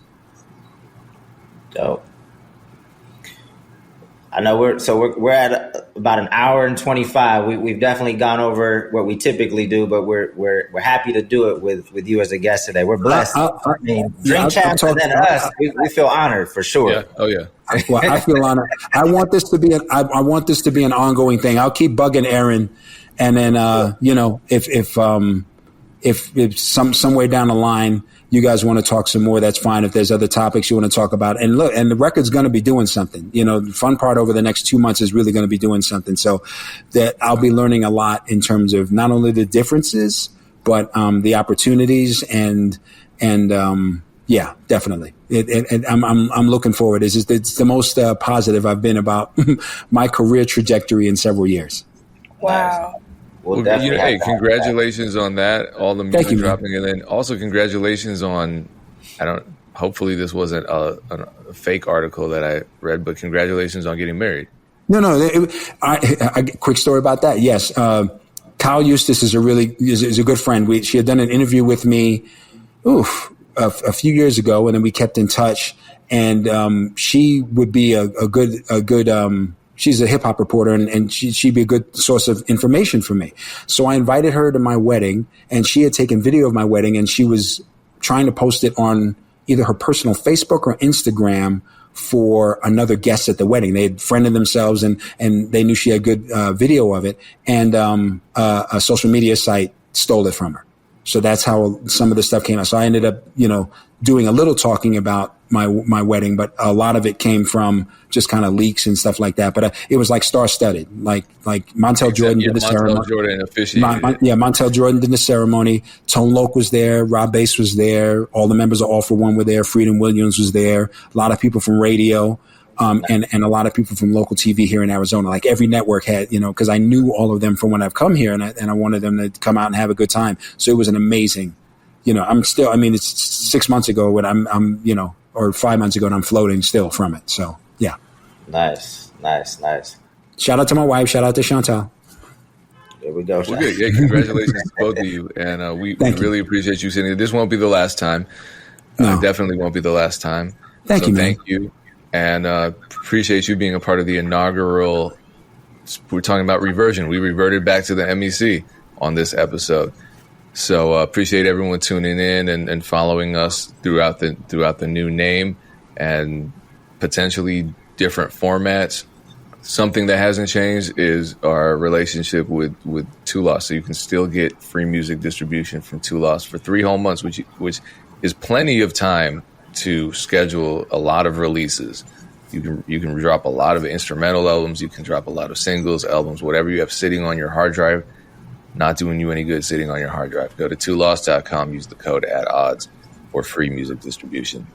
Dope. I know we're at about an hour and 25. We've definitely gone over what we typically do, but we're happy to do it with you as a guest today. We're blessed. Drink champs and then us. We feel honored for sure. Yeah. Oh yeah. Well, I feel honored. I want this to be an ongoing thing. I'll keep bugging Erinn, and then if some way down the line you guys want to talk some more, that's fine. If there's other topics you want to talk about, and look, and the record's going to be doing something. The fun part over the next 2 months is really going to be doing something. So that I'll be learning a lot in terms of not only the differences, but the opportunities and yeah, definitely. I'm looking forward. It's the most positive I've been about my career trajectory in several years. Wow. We'll hey, congratulations on that. All the music dropping, and then also congratulations on. Hopefully, this wasn't a fake article that I read, but congratulations on getting married. No. Quick story about that. Yes, Kyle Eustace is a good friend. She had done an interview with me, a few years ago, and then we kept in touch. And she would be a good. She's a hip hop reporter, and she'd be a good source of information for me. So I invited her to my wedding, and she had taken video of my wedding, and she was trying to post it on either her personal Facebook or Instagram for another guest at the wedding. They had friended themselves, and they knew she had good video of it, and a social media site stole it from her. So that's how some of the stuff came out. So I ended up, doing a little talking about my wedding, but a lot of it came from just kind of leaks and stuff like that. But it was like star-studded, like Montell Jordan did the ceremony. Montell Jordan did the ceremony. Tone Loc was there. Rob Bass was there. All the members of All For One were there. Freedom Williams was there. A lot of people from radio. And a lot of people from local TV here in Arizona. Like every network had, because I knew all of them from when I've come here, and I wanted them to come out and have a good time. So it was an amazing, it's 6 months ago when I'm or 5 months ago, and I'm floating still from it. So yeah. Nice. Shout out to my wife. Shout out to Chantal. There we go. Well, good. Yeah, congratulations to both of you, and we really appreciate you sitting. This won't be the last time. No. Definitely won't be the last time. Thank you, man. Thank you. And appreciate you being a part of the inaugural. We're talking about reversion. We reverted back to the MEC on this episode. So appreciate everyone tuning in and following us throughout the new name and potentially different formats. Something that hasn't changed is our relationship with Two Lost. So you can still get free music distribution from Two Lost for 3 whole months, which is plenty of time to schedule a lot of releases. You can drop a lot of instrumental albums. You can drop a lot of singles, albums, whatever you have sitting on your hard drive. Not doing you any good sitting on your hard drive. Go to twolost.com. Use the code @odds for free music distribution.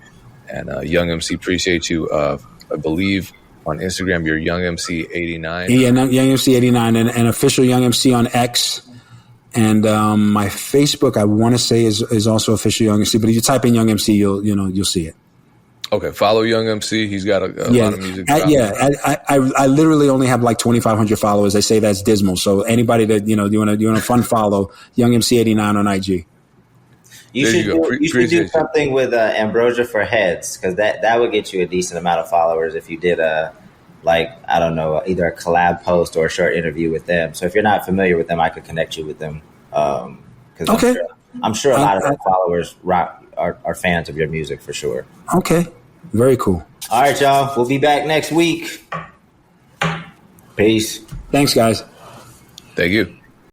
And Young MC, appreciate you. I believe on Instagram you're Young MC 89. Yeah, Young MC 89, and official Young MC on X. And my Facebook, I want to say, is also official Young MC. But if you type in Young MC, you'll see it. Okay, follow Young MC. He's got a lot of music. I literally only have like 2,500 followers. They say that's dismal. So anybody that you want to fun follow, Young MC 89 on IG. You should do something with Ambrosia for Heads, because that would get you a decent amount of followers if you did either a collab post or a short interview with them. So if you're not familiar with them, I could connect you with them. Because I'm sure a lot of their followers are fans of your music for sure. Okay. Very cool. All right, y'all. We'll be back next week. Peace. Thanks, guys. Thank you.